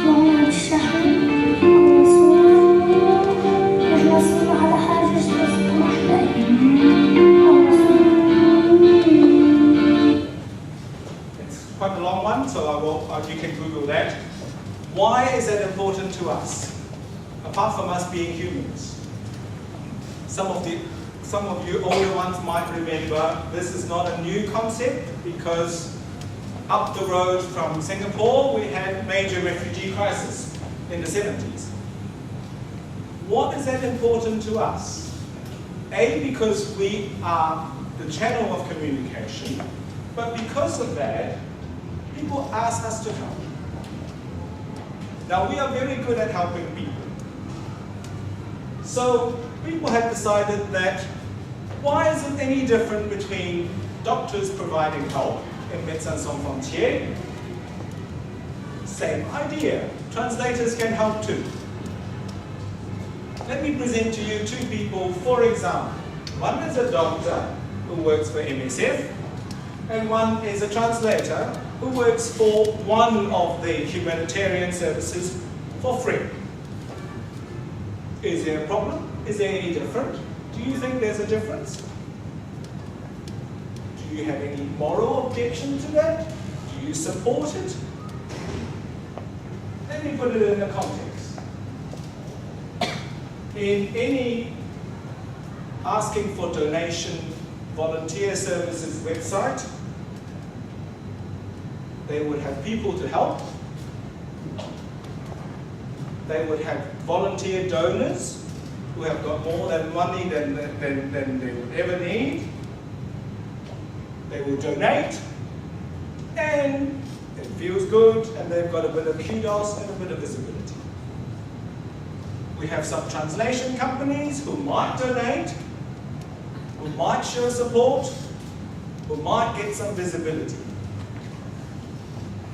محمد الشهر الرسول الرسول على حاجة It's quite a long one, so you can Google that. Why is that important to us? Apart from us being humans. Some of you older ones might remember this is not a new concept because up the road from Singapore we had major refugee crisis in the 70s. What is that important to us? A, because we are the channel of communication, but because of that, people ask us to help. Now we are very good at helping people. So people have decided that why is it any different between doctors providing help in Médecins Sans Frontières? Same idea. Translators can help too. Let me present to you two people, for example. One is a doctor who works for MSF, and one is a translator who works for one of the humanitarian services for free. Is there a problem? Is there any different? Do you think there's a difference? Do you have any moral objection to that? Do you support it? Let me put it in a context. In any asking for donation volunteer services website, they would have people to help. They would have volunteer donors who have got more than money than they would ever need. They will donate, and it feels good, and they've got a bit of kudos and a bit of visibility. We have some translation companies who might donate, who might show support, who might get some visibility.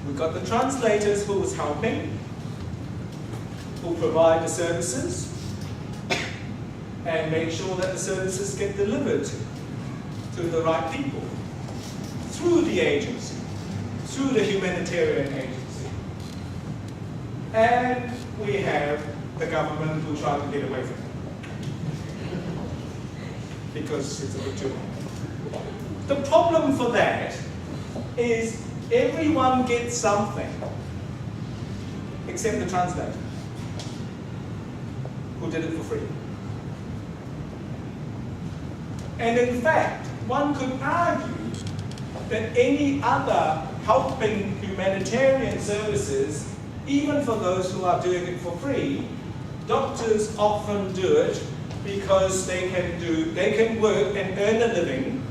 We've got the translators who is helping, who provide the services, and make sure that the services get delivered to the right people through the agency, through the humanitarian agency. And we have the government who try to get away from it because it's a bit too long. The problem for that is everyone gets something except the translator who did it for free. And in fact, one could argue that any other helping humanitarian services, even for those who are doing it for free, doctors often do it because they can work and earn a living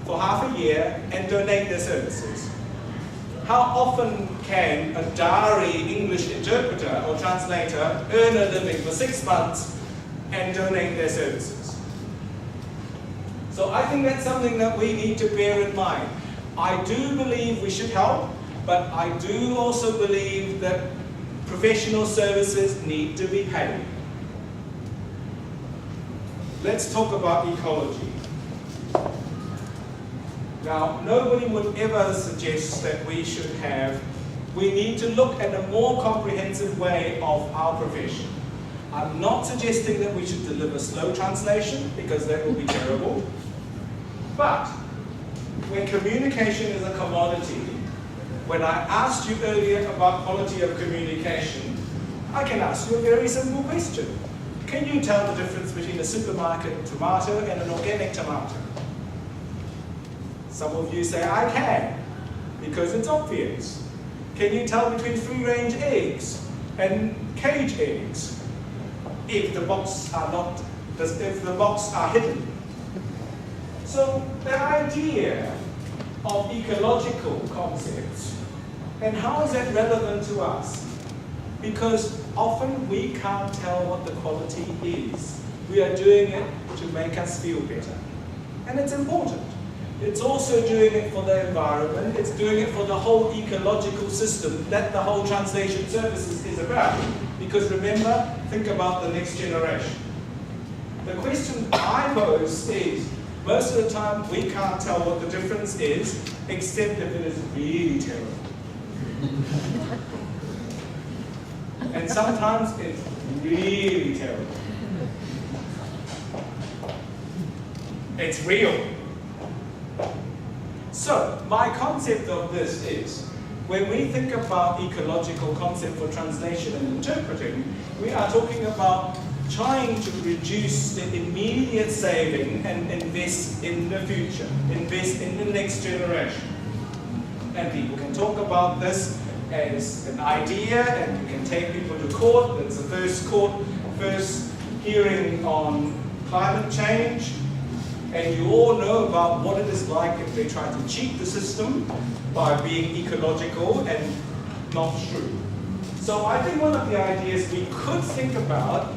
for half a year and donate their services. How often can a Dari English interpreter or translator earn a living for 6 months and donate their services? So I think that's something that we need to bear in mind. I do believe we should help, but I do also believe that professional services need to be paid. Let's talk about ecology. Now, nobody would ever suggest that we need to look at a more comprehensive way of our profession. I'm not suggesting that we should deliver slow translation, because that will be terrible. But when communication is a commodity, when I asked you earlier about quality of communication, I can ask you a very simple question. Can you tell the difference between a supermarket tomato and an organic tomato? Some of you say, I can, because it's obvious. Can you tell between free-range eggs and cage eggs? If the box are hidden. So the idea of ecological concepts, and how is that relevant to us? Because often we can't tell what the quality is. We are doing it to make us feel better. And it's important. It's also doing it for the environment. It's doing it for the whole ecological system that the whole translation services is about. Because remember, think about the next generation. The question I pose is, most of the time we can't tell what the difference is, except if it is really terrible. And sometimes it's really terrible. It's real. So, my concept of this is, when we think about ecological concept for translation and interpreting, we are talking about trying to reduce the immediate saving and invest in the future, invest in the next generation. And people can talk about this as an idea, and you can take people to court. That's the first hearing on climate change. And you all know about what it is like if they try to cheat the system by being ecological and not true. So I think one of the ideas we could think about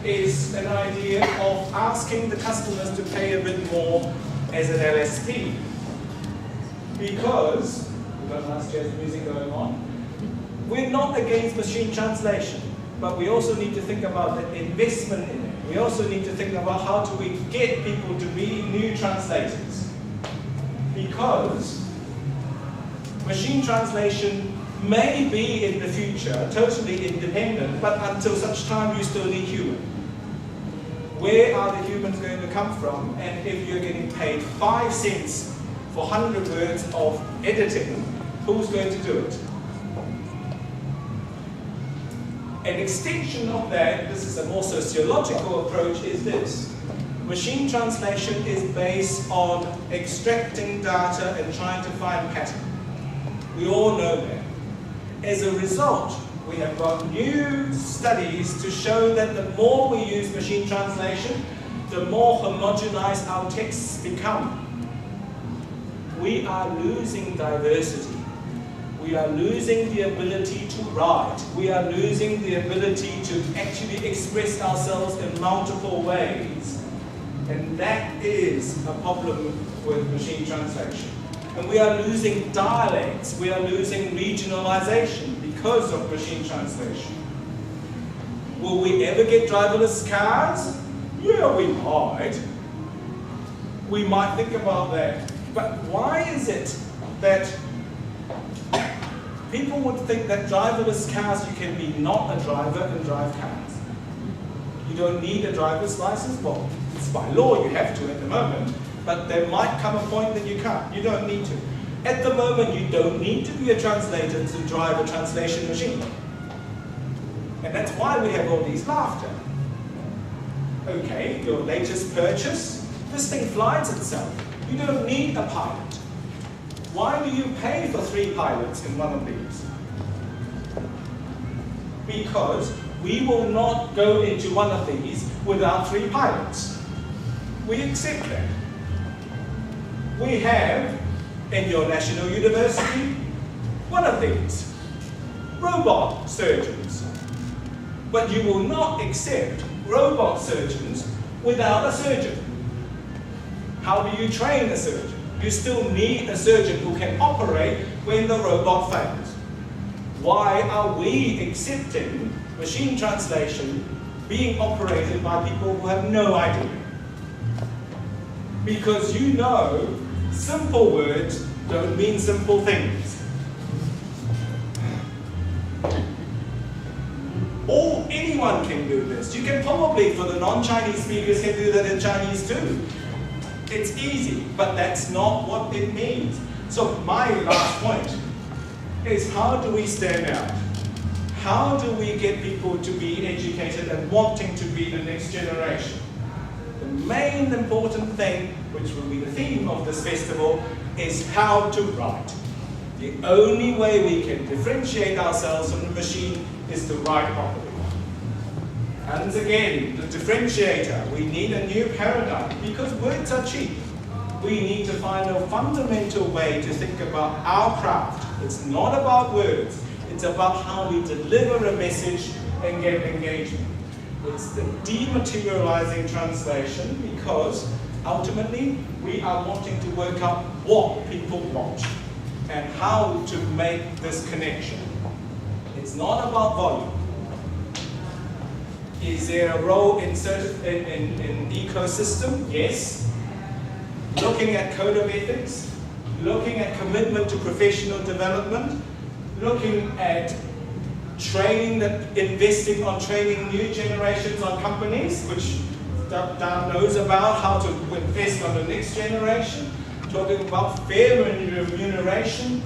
is an idea of asking the customers to pay a bit more as an LSP. Because, we've got nice jazz music going on, we're not against machine translation, but we also need to think about the investment in it. We also need to think about how do we get people to be new translators. Because machine translation may be in the future totally independent, but until such time you still need human. Where are the humans going to come from? And if you're getting paid 5 cents for 100 words of editing, who's going to do it? An extension of that, this is a more sociological approach, is this. Machine translation is based on extracting data and trying to find pattern. We all know that. As a result, we have got new studies to show that the more we use machine translation, the more homogenized our texts become. We are losing diversity. We are losing the ability to write. We are losing the ability to actually express ourselves in multiple ways. And that is a problem with machine translation. And we are losing dialects. We are losing regionalization because of machine translation. Will we ever get driverless cars? Yeah, we might. We might think about that. But why is it that people would think that driverless cars, you can be not a driver and drive cars? You don't need a driver's license. Well, it's by law you have to at the moment, but there might come a point that you can't. You don't need to. At the moment, you don't need to be a translator to drive a translation machine. And that's why we have all these laughter. Okay, your latest purchase, this thing flies itself. You don't need a pilot. Why do you pay for 3 pilots in one of these? because we will not go into one of these without 3 pilots. We accept that. We have, in your national university, one of these, robot surgeons. But you will not accept robot surgeons without a surgeon. How do you train a surgeon? You still need a surgeon who can operate when the robot fails. Why are we accepting machine translation being operated by people who have no idea? Because you know, simple words don't mean simple things. Anyone can do this. You can probably, for the non-Chinese speakers, can do that in Chinese too. It's easy, but that's not what it means. So my last point is, how do we stand out? How do we get people to be educated and wanting to be the next generation? The main important thing, which will be the theme of this festival, is how to write. The only way we can differentiate ourselves from the machine is to write properly. And again, the differentiator, we need a new paradigm, because words are cheap. We need to find a fundamental way to think about our craft. It's not about words, it's about how we deliver a message and get engagement. It's the dematerializing translation, because ultimately we are wanting to work out what people want and how to make this connection. It's not about volume. Is there a role in ecosystem? Yes. Looking at code of ethics, looking at commitment to professional development, looking at training, investing on training new generations on companies, which Dan knows about how to invest on the next generation, talking about fair remuneration,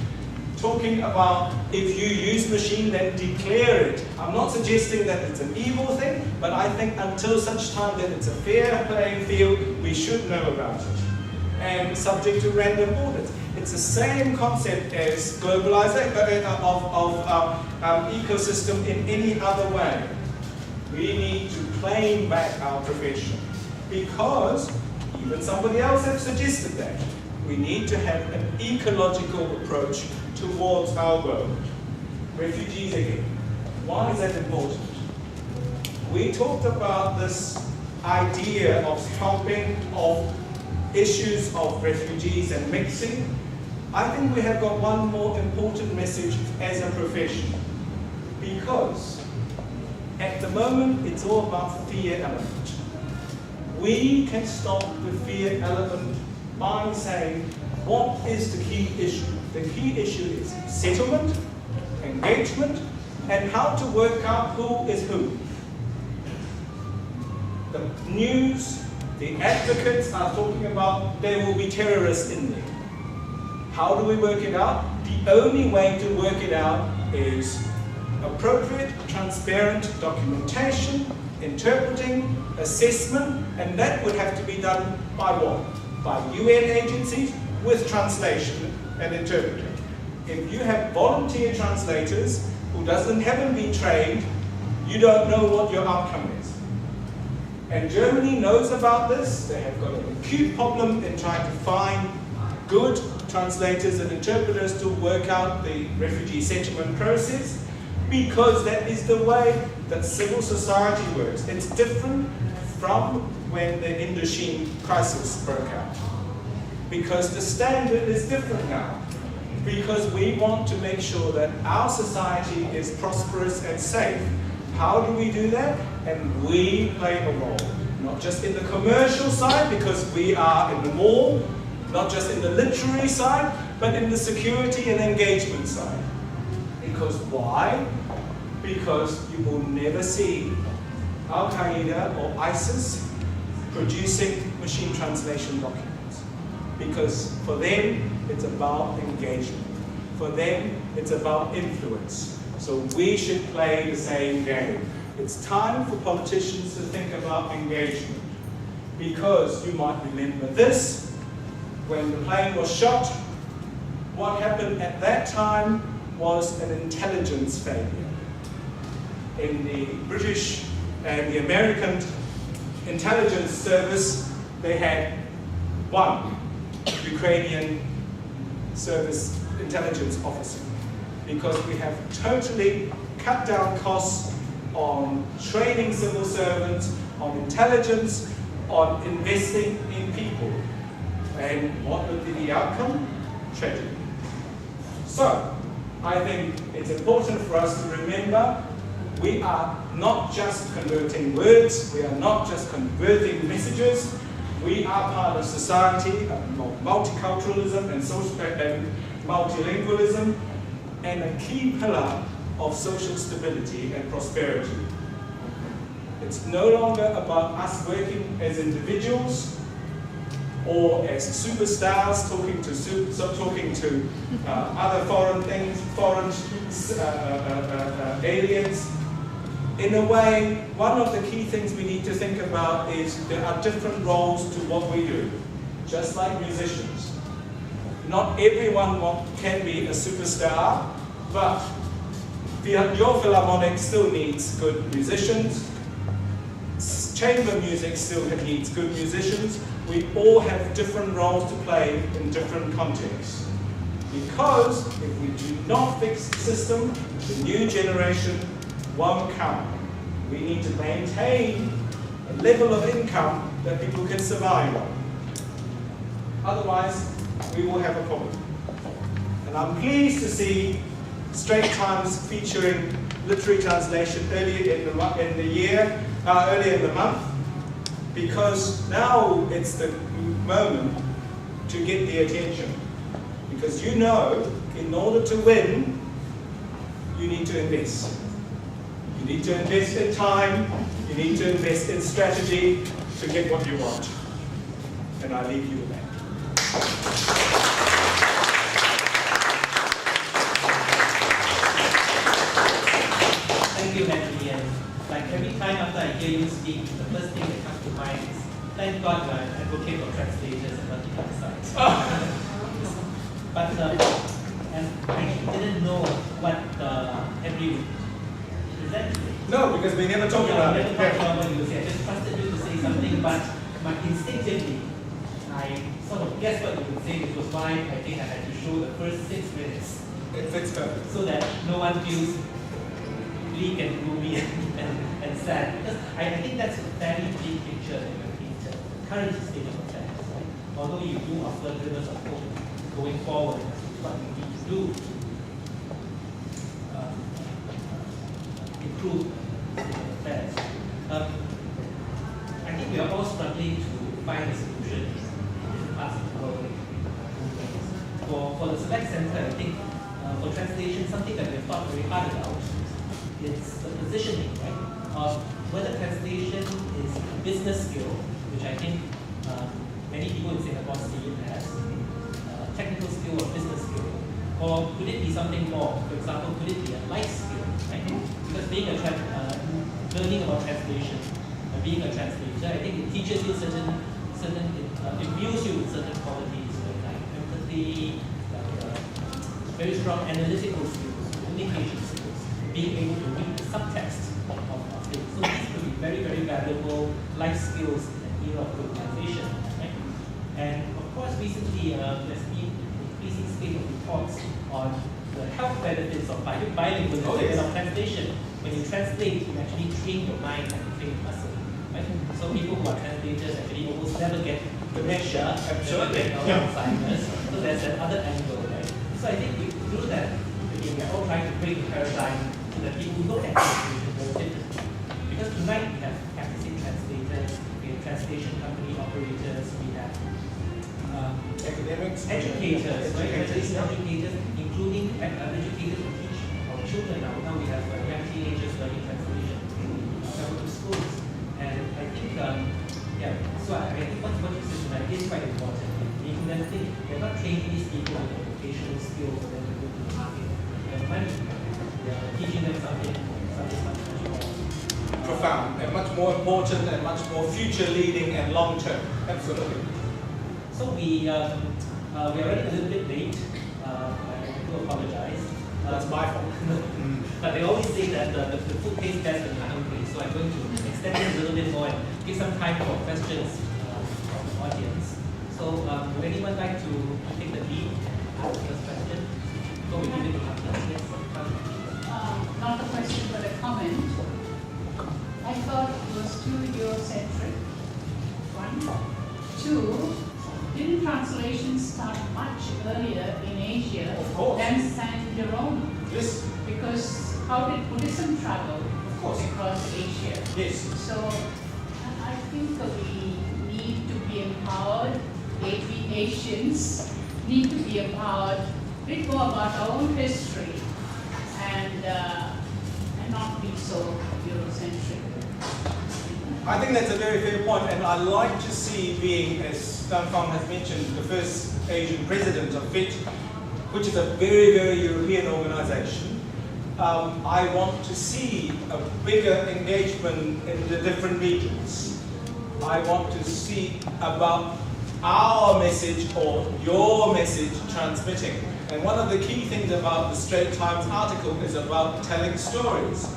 talking about if you use machine, then declare it. I'm not suggesting that it's an evil thing, but I think until such time that it's a fair playing field, we should know about it. And subject to random audits. It's the same concept as globalization of ecosystem in any other way. We need to claim back our profession, because even somebody else has suggested that. We need to have an ecological approach towards our world. Refugees again. Why is that important? We talked about this idea of helping, of issues of refugees and mixing. I think we have got one more important message as a profession, because at the moment it's all about fear element. We can stop the fear element by saying, what is the key issue? The key issue is settlement, engagement, and how to work out who is who. The news, the advocates are talking about there will be terrorists in there. How do we work it out? The only way to work it out is appropriate, transparent documentation, interpreting, assessment, and that would have to be done by what? By UN agencies with translation and interpreting. If you have volunteer translators who haven't been trained, you don't know what your outcome is. And Germany knows about this. They have got an acute problem in trying to find good translators and interpreters to work out the refugee settlement process, because that is the way that civil society works. It's different from when the Indochine crisis broke out, because the standard is different now, because we want to make sure that our society is prosperous and safe. How do we do that? And we play a role, not just in the commercial side, because we are in the mall, not just in the literary side, but in the security and engagement side. Because why? Because you will never see Al-Qaeda or ISIS producing machine translation documents. Because for them, it's about engagement. For them, it's about influence. So we should play the same game. It's time for politicians to think about engagement. Because you might remember this, when the plane was shot, what happened at that time was an intelligence failure. in the British and the American intelligence service, they had one Ukrainian service intelligence officer, because we have totally cut down costs on training civil servants, on intelligence, on investing in people. And what would be the outcome? Tragedy. So, I think it's important for us to remember we are not just converting words, we are not just converting messages, we are part of society, multiculturalism and social and multilingualism, and a key pillar of social stability and prosperity. It's no longer about us working as individuals or as superstars talking to other foreign things, foreign aliens. In a way, one of the key things we need to think about is there are different roles to what we do, just like musicians. Not everyone can be a superstar, but your Philharmonic still needs good musicians. Chamber music still needs good musicians. We all have different roles to play in different contexts. Because if we do not fix the system, the new generation won't come. We need to maintain a level of income that people can survive on. Otherwise, we will have a problem. And I'm pleased to see Straits Times featuring literary translation earlier in the month, because now it's the moment to get the attention. Because you know, in order to win, you need to invest. You need to invest in time, you need to invest in strategy to get what you want. And I leave you with that. Thank you, Matthew. And like every time after I hear you speak, the first thing that comes to mind is, thank God you're an advocate for translators and not the other side. But and I actually didn't know what Henry would present today. No, because we never talked about it. Never talked about what you would say. I just trusted you to say something, but instinctively, I sort of guessed what you would say, which was why I think I had to show the first 6 minutes. It fits perfect. So that no one feels bleak and gloomy and sad. Because I think that's a fairly bleak picture that you're painted. The current state of affairs, right? Although you do offer glimmers of hope going forward, what we need to do improve the state of affairs. I think we are all struggling to find a solution in different parts of the world. For the Select Center, I think for translation, something that we've thought very hard about is the positioning, right? Of whether translation is a business skill, which I think many people in Singapore see it as a technical skill or business skill, or could it be something more? For example, could it be a life skill, right? Because being learning about translation, being a translator, I think it teaches you imbues you with certain qualities, like empathy, very strong analytical skills, communication skills, being able to read the subtext of things. So these could be very, very valuable life skills in an era of globalization. Right? And of course, recently there's been increasing spate of reports on the health benefits of bilingualism and of translation. When you translate, you actually train your mind and train your muscle. Right? So people who are translators actually almost never get dementia, never get Alzheimer's. So there's that other angle, right? So I think through that, again, we're all trying to break the paradigm so that people look at translation very differently. Because tonight we have practicing translators, we have translation company operators, we have Academics, educators, right? Educators, including educators who teach our children now. Now we have young teenagers learning translation to schools. And I think, so I think what you said tonight is quite important. Making them think they're not training these people with educational skills for them to go to the market. They're money. They're teaching them something much more profound and much more important and much more future leading and long term. Absolutely. So we are running a little bit late. I do apologize. That's my fault. But they always say that the food tastes best when you're hungry, so I'm going to extend it a little bit more and give some time for questions from the audience. So would anyone like to take the lead and ask the first question? Before we give it to Martha. Yes, Not a question but a comment. I thought it was too Eurocentric. One. Two, didn't translations start much earlier in Asia Of course. than San Jerome? Yes, Because how did Buddhism travel of course. across Asia? Yes. So I think we need to be empowered. We Asians need to be empowered a bit more about our own history and not be so Eurocentric. I think that's a very fair point, and I like to see being, as Dan Fang has mentioned, the first Asian president of FIT, which is a very, very European organization. I want to see a bigger engagement in the different regions. I want to see about our message or your message transmitting. And one of the key things about the Straits Times article is about telling stories.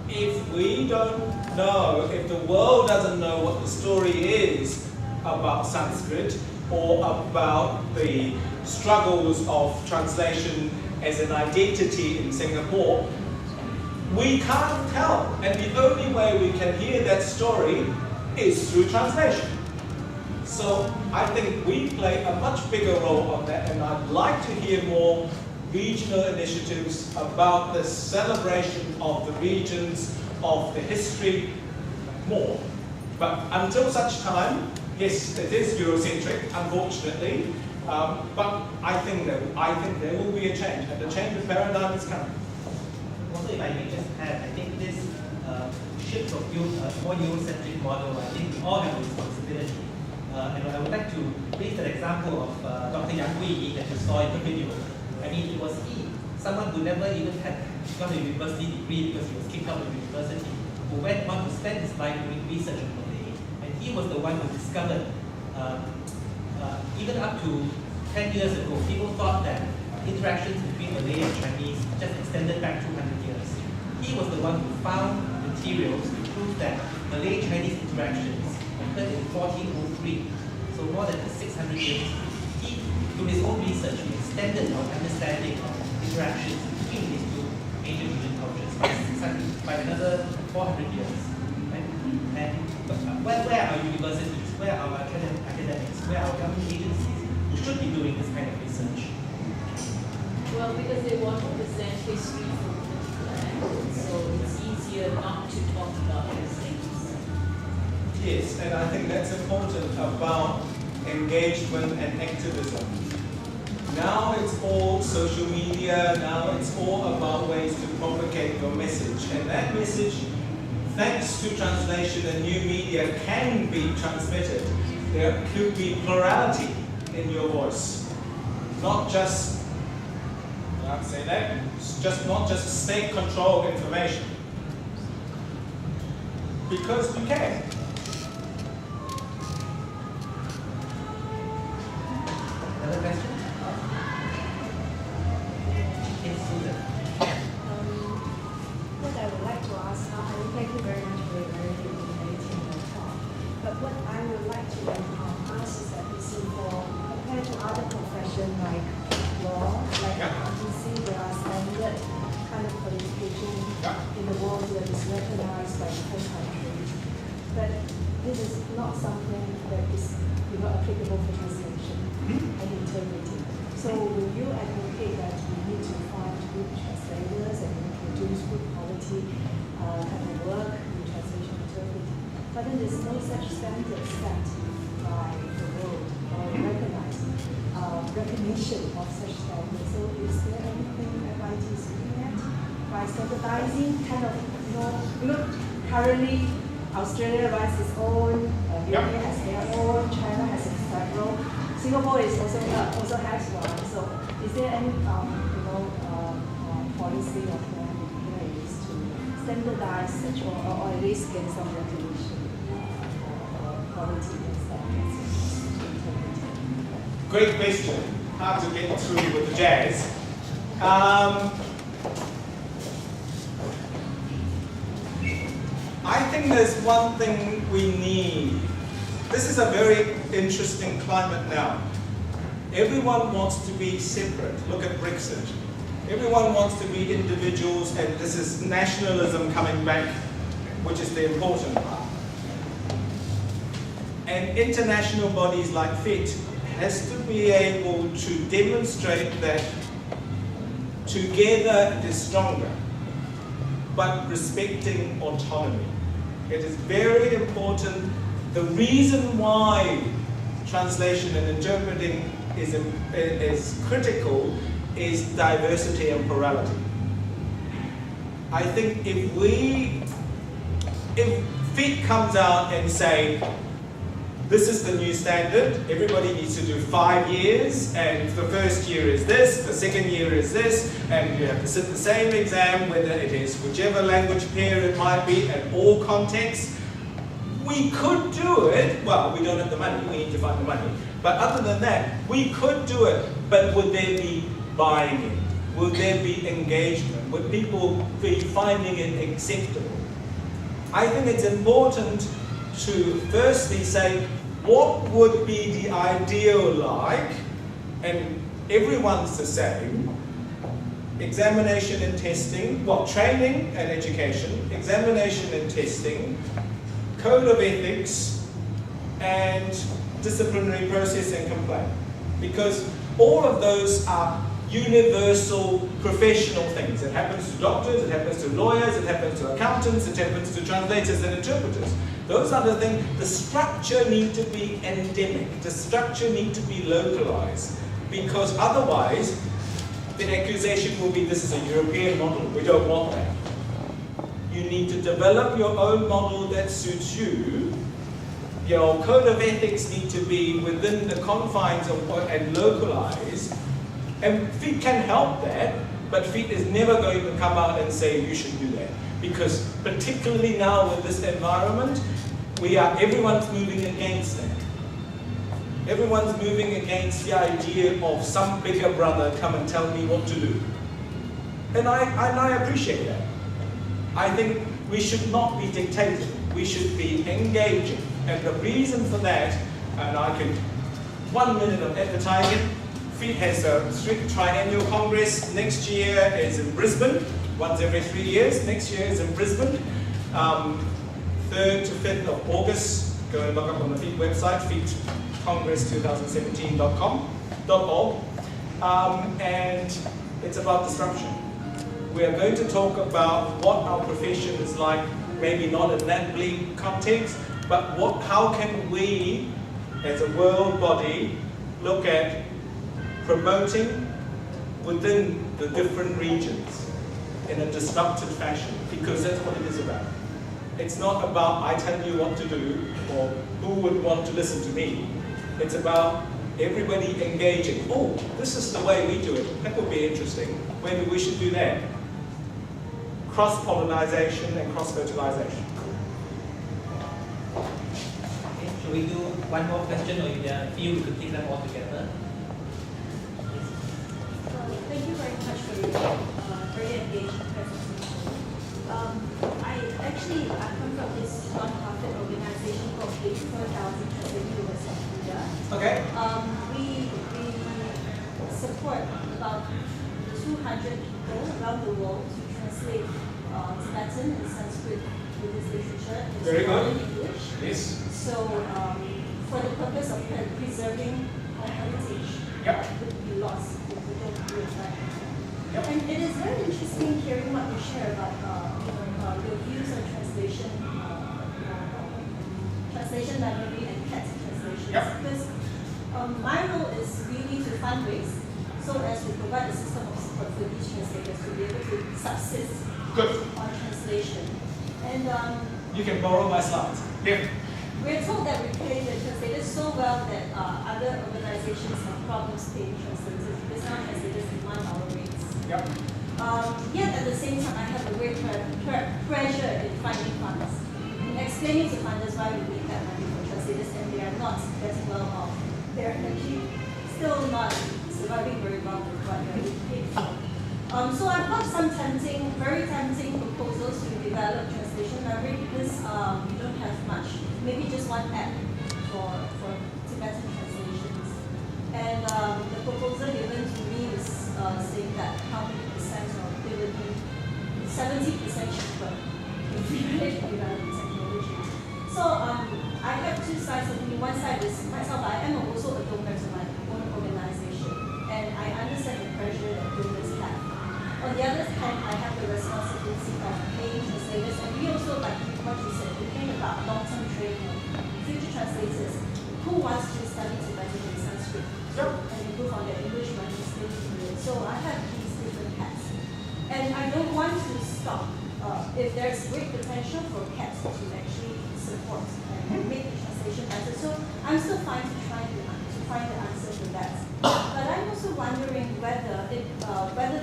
If we don't know, if the world doesn't know what the story is about Sanskrit or about the struggles of translation as an identity in Singapore, we can't tell. And the only way we can hear that story is through translation. So I think we play a much bigger role on that, and I'd like to hear more regional initiatives about the celebration of the regions, of the history, more. But until such time, yes, it is Eurocentric, unfortunately, but I think there will be a change, and the change of paradigm is coming. Also, if I may just add, I think this shift of more Eurocentric model, I think we all have a responsibility. And I would like to raise an example of Dr. Yang Hui that you saw in the video. I mean, it was someone who never even had got a university degree because he was kicked out of university, who went on to spend his life doing research on Malay. And he was the one who discovered, even up to 10 years ago, people thought that interactions between Malay and Chinese just extended back 200 years. He was the one who found materials to prove that Malay-Chinese interactions occurred in 1403, so more than 600 years. He, through his own research, he extended our understanding of interactions between these two ancient Asian cultures by another 400 years. Right? And where are universities, where are our academics, where are our government agencies who should be doing this kind of research? Well, because they want to present history from political angles, so it's easier not to talk about those things. Yes, and I think that's important about engagement and activism. Now it's all social media, now it's all about ways to propagate your message. And that message, thanks to translation and new media, can be transmitted. There could be plurality in your voice. Not just, I'd say that, not just state-controlled information. Because you can. Another question? Yes, Susan. What I would like to ask, thank you very much for your very illuminating talk. But what I would like to ask is that you see, compared to other professions like law, like accountancy, there are standard kind of qualification in the world that is recognized by different countries. But this is not something that is applicable for translation and interpreting. So will you advocate that we need to find good translators and produce good quality kind of work in translation interpreting? But then there's no such standard set by the world or recognition of such standards. So is there anything FIT is looking at by standardizing kind of, currently Australia runs its own, UK has their own, China has several. Singapore is also has one. So, is there any policy or plan in place to standardize such or at least get some recognition or quality and standards? Great question. Hard to get through with the jazz. think there's one thing we need. This is a very interesting climate now. Everyone wants to be separate. Look at Brexit. Everyone wants to be individuals, and this is nationalism coming back, which is the important part. And international bodies like FIT has to be able to demonstrate that together it is stronger, but respecting autonomy. It is very important. The reason why translation and interpreting is critical is diversity and plurality. I think if FIT comes out and say, this is the new standard, everybody needs to do 5 years, and the first year is this, the second year is this, and you have to sit the same exam, whether it is whichever language pair it might be, at all contexts. We could do it. Well, we don't have the money, we need to find the money. But other than that, we could do it, but would there be buying it? Would there be engagement? Would people be finding it acceptable? I think it's important to firstly say, what would be the ideal like? And everyone's the same. Examination and testing, well, training and education, examination and testing, code of ethics, and disciplinary process and complaint. Because all of those are universal professional things. It happens to doctors, it happens to lawyers, it happens to accountants, it happens to translators and interpreters. Those are the things. The structure needs to be endemic. The structure needs to be localized. Because otherwise, the accusation will be, this is a European model. We don't want that. You need to develop your own model that suits you. Your code of ethics need to be within the confines of and localized. And FIT can help that, but FIT is never going to come out and say you should do that. Because particularly now with this environment, everyone's moving against that. Everyone's moving against the idea of some bigger brother come and tell me what to do. And I appreciate that. I think we should not be dictating. We should be engaging. And the reason for that, and I can, 1 minute of advertising, FIT has a strict triennial congress. Next year is in Brisbane, once every 3 years. Next year is in Brisbane, 3rd to 5th of August. Go and look up on the FIT website, fitcongress2017.org. And it's about disruption. We are going to talk about what our profession is like, maybe not in that bleak context, but how can we, as a world body, look at promoting within the different regions in a disruptive fashion, because that's what it is about. It's not about I tell you what to do or who would want to listen to me. It's about everybody engaging. Oh, this is the way we do it. That would be interesting. Maybe we should do that. Cross-pollinization and cross-fertilization. Okay, should we do one more question, or if there are a few, we could take them all together? Thank you very much for your very engaging presentation. I come from this non-profit organization called 84,000 Translators of India. Okay. We support about 200 people around the world to translate Tibetan and Sanskrit Buddhist literature into modern English. Yes. So for the purpose of preserving our heritage, Yep. it would be lost if we don't do it right. Yep. And it is very interesting hearing what you share about your views on translation, translation library and CAT translations. Yep. Because my role is really to fundraise so as to provide a system of support for these translators to be able to subsist on translation. And you can borrow my slides. Here. we're told that we pay the translators so well that other organizations have problems paying translators because now translators demand our rates. Yep. Yet at the same time, I have a great pressure in finding funds. In explaining to funders why we need that money for translators and they are not getting well off. They're actually still not surviving very well with what they're being paid for. So I've got some very tempting proposals to develop translation library because we don't have much. Maybe just one app for Tibetan translations. And the proposal given to me is saying that how many percent of it would be 70% cheaper if we manage to develop technology. So I have two sides of me. One side is myself. I am also a donor to my own organization, and I understand the pressure that donors have. On the other hand, I have the responsibility of paying translators, and we also, like what you said, thinking about long-term training of future translators who wants to study Tibetan and Sanskrit and improve on their English writing skills. So I have these different hats, and I don't want to stop if there's great potential for CAPS to actually support and make the translation better. So I'm still fine to try to find the answer to that. But I'm also wondering whether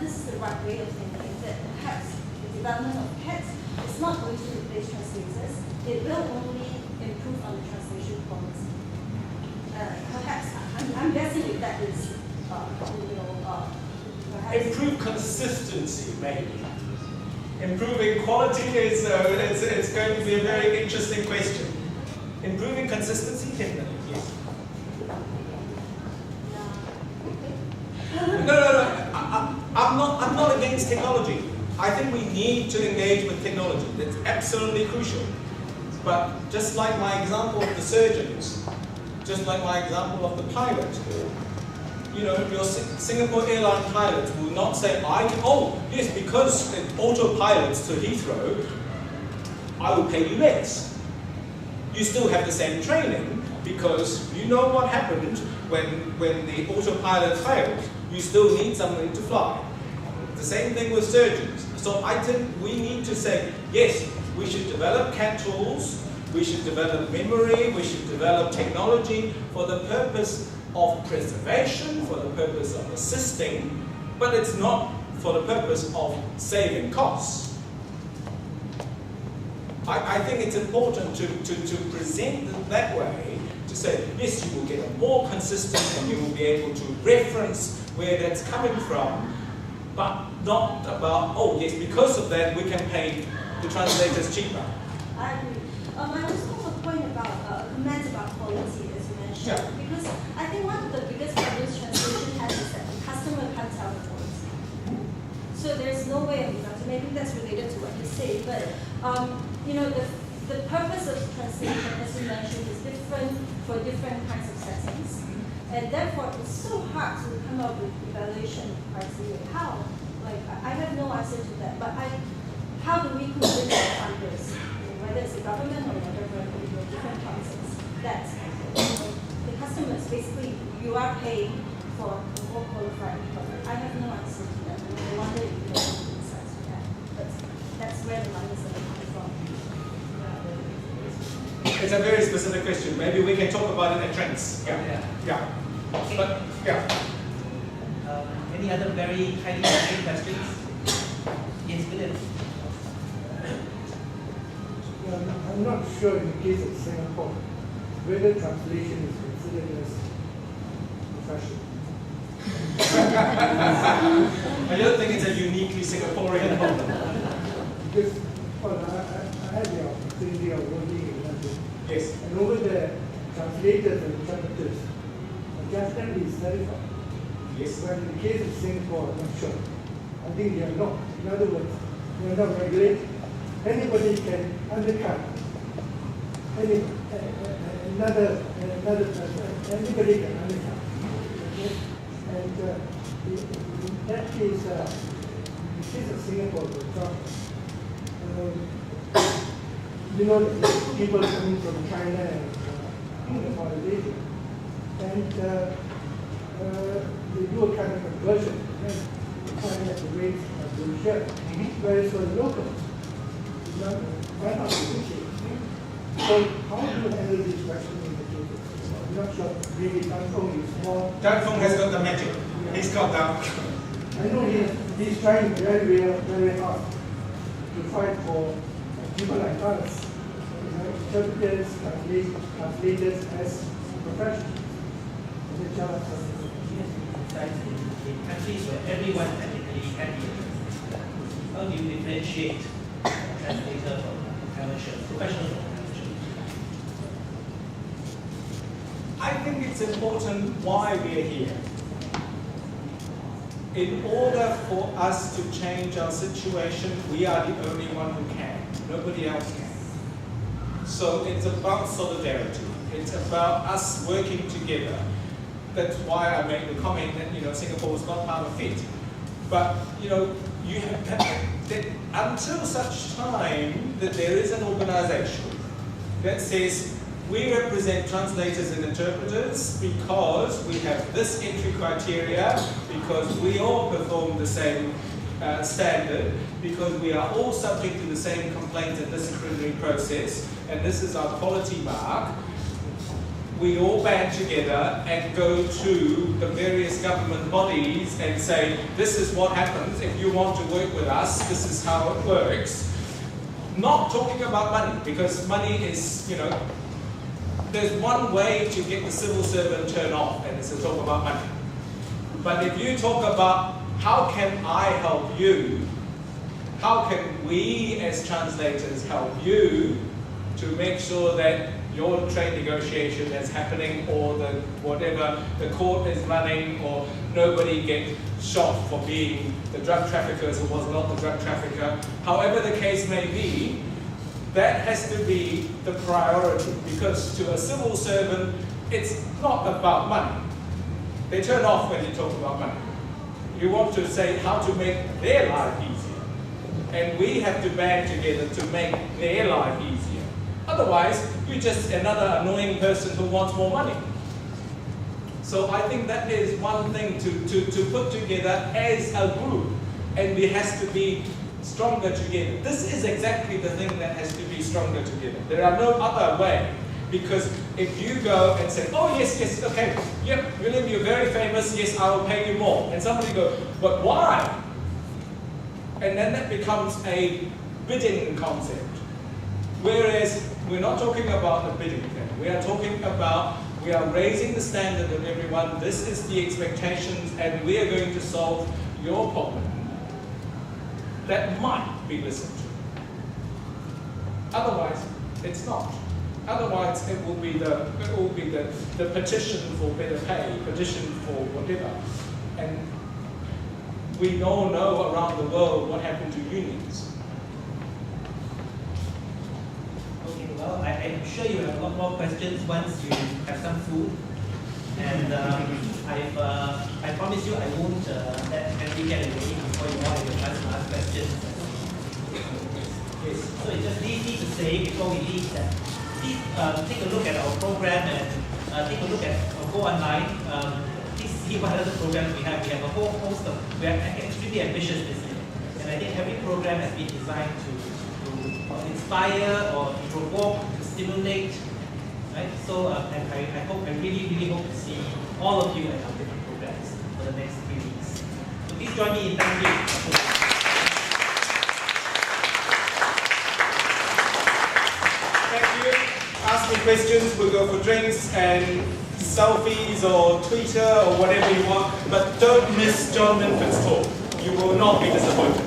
this is the right way of thinking, that perhaps the development of CAPS is not going to replace translators. It will only improve on the translation quality. Perhaps, I'm guessing if that is, perhaps... Improve consistency, maybe. Improving quality is it's going to be a very interesting question. Improving consistency, definitely, yes. No. I'm not against technology. I think we need to engage with technology. That's absolutely crucial. But just like my example of the surgeons, just like my example of the pilot, your Singapore airline pilot will not say, yes, because it autopilots to Heathrow, I will pay you less. You still have the same training because you know what happened when the autopilot failed. You still need somebody to fly. The same thing with surgeons. So I think we need to say, yes, we should develop CAT tools, we should develop memory, we should develop technology for the purpose of preservation, for the purpose of assisting, but it's not for the purpose of saving costs. I think it's important to present it that way, to say, yes, you will get a more consistent and you will be able to reference where that's coming from, but not about, yes, because of that we can pay the translators cheaper. I agree. I was also point about comments about quality, as you mentioned, Yeah. because I think one of the biggest problems translation has is that the customer can't tell the quality. So there's no way of evaluating. Maybe that's related to what you say, but the purpose of translation, as you mentioned, is different for different kinds of settings, and therefore it's so hard to come up with evaluation criteria. How? I have no answer to that. But how do we convince the funders, whether it's the government or whatever, different concepts, that the customers, basically, you are paying for a more qualified product? I have no answer to that. I wonder if you have any insights to that. But that's where the money is coming from. It's a very specific question. Maybe we can talk about it at trends. Yeah. Okay. But, yeah. Any other very highly related questions? Yes, William. I'm not sure in the case of Singapore whether translation is considered as profession. I don't think it's a uniquely Singaporean problem. Because I had the opportunity of working in London. Yes. And over there, translators and interpreters are definitely certified. Yes. But in the case of Singapore, I'm not sure. I think they are not. In other words, they are not regulated. Anybody can undercut another person. Anybody can undercut. Okay? And in that case, in the case of Singapore, for example, the people coming from China and Malaysia, and they do a kind of conversion, and find that the rates are good here. Whereas for the locals, might not be the case. So how do you handle this question in the case? I'm not sure. Maybe Dan Feng is more. Dan Feng has got the magic. He's got that. I know he's trying very, very hard to fight for people like us, interpreters, translators as professionals. They tell us something. In countries where everyone technically can be a translator, how do you differentiate a translator from a amateurs, professionals or amateurs? I think it's important why we are here. In order for us to change our situation, we are the only one who can. Nobody else can. So it's about solidarity. It's about us working together. That's why I made the comment that Singapore is not part of FIT. But you have that until such time that there is an organization that says we represent translators and interpreters because we have this entry criteria, because we all perform the same standard, because we are all subject to the same complaint and disciplinary process, and this is our quality mark. We all band together and go to the various government bodies and say, this is what happens if you want to work with us, this is how it works. Not talking about money, because money is, there's one way to get the civil servant turned off, and it's to talk about money. But if you talk about how can I help you, how can we as translators help you to make sure that your trade negotiation is happening, or whatever the court is running, or nobody gets shot for being the drug traffickers who was not the drug trafficker. However the case may be, that has to be the priority, because to a civil servant, it's not about money. They turn off when you talk about money. You want to say how to make their life easier. And we have to band together to make their life easier. Otherwise, you're just another annoying person who wants more money. So I think that is one thing to put together as a group, and we has to be stronger together. This is exactly the thing that has to be stronger together. There are no other way, because if you go and say, oh yes, okay, yep, William, you're very famous, yes, I will pay you more. And somebody goes, but why? And then that becomes a bidding concept. Whereas we're not talking about the bidding thing. We are talking about, we are raising the standard of everyone. This is the expectations, and we are going to solve your problem. That might be listened to. Otherwise, it's not. Otherwise, it will be the petition for better pay, petition for whatever. And we all know around the world what happened to unions. Well, I'm sure you have a lot more questions once you have some food. And I promise you I won't let Henry get away before you all have a chance to ask questions. Yes. So it just leaves me to say before we leave that please take a look at our program and take a look at go online. Please see what other programs we have. We have a whole host of, we are extremely ambitious this year. And I think every program has been designed to inspire or to provoke, to stimulate, right? So and I really hope to see all of you at our different programs for the next 3 weeks. So please join me in thanking you. Thank you. Ask me questions, we'll go for drinks and selfies or Twitter or whatever you want, but don't miss John Minford's talk. You will not be disappointed.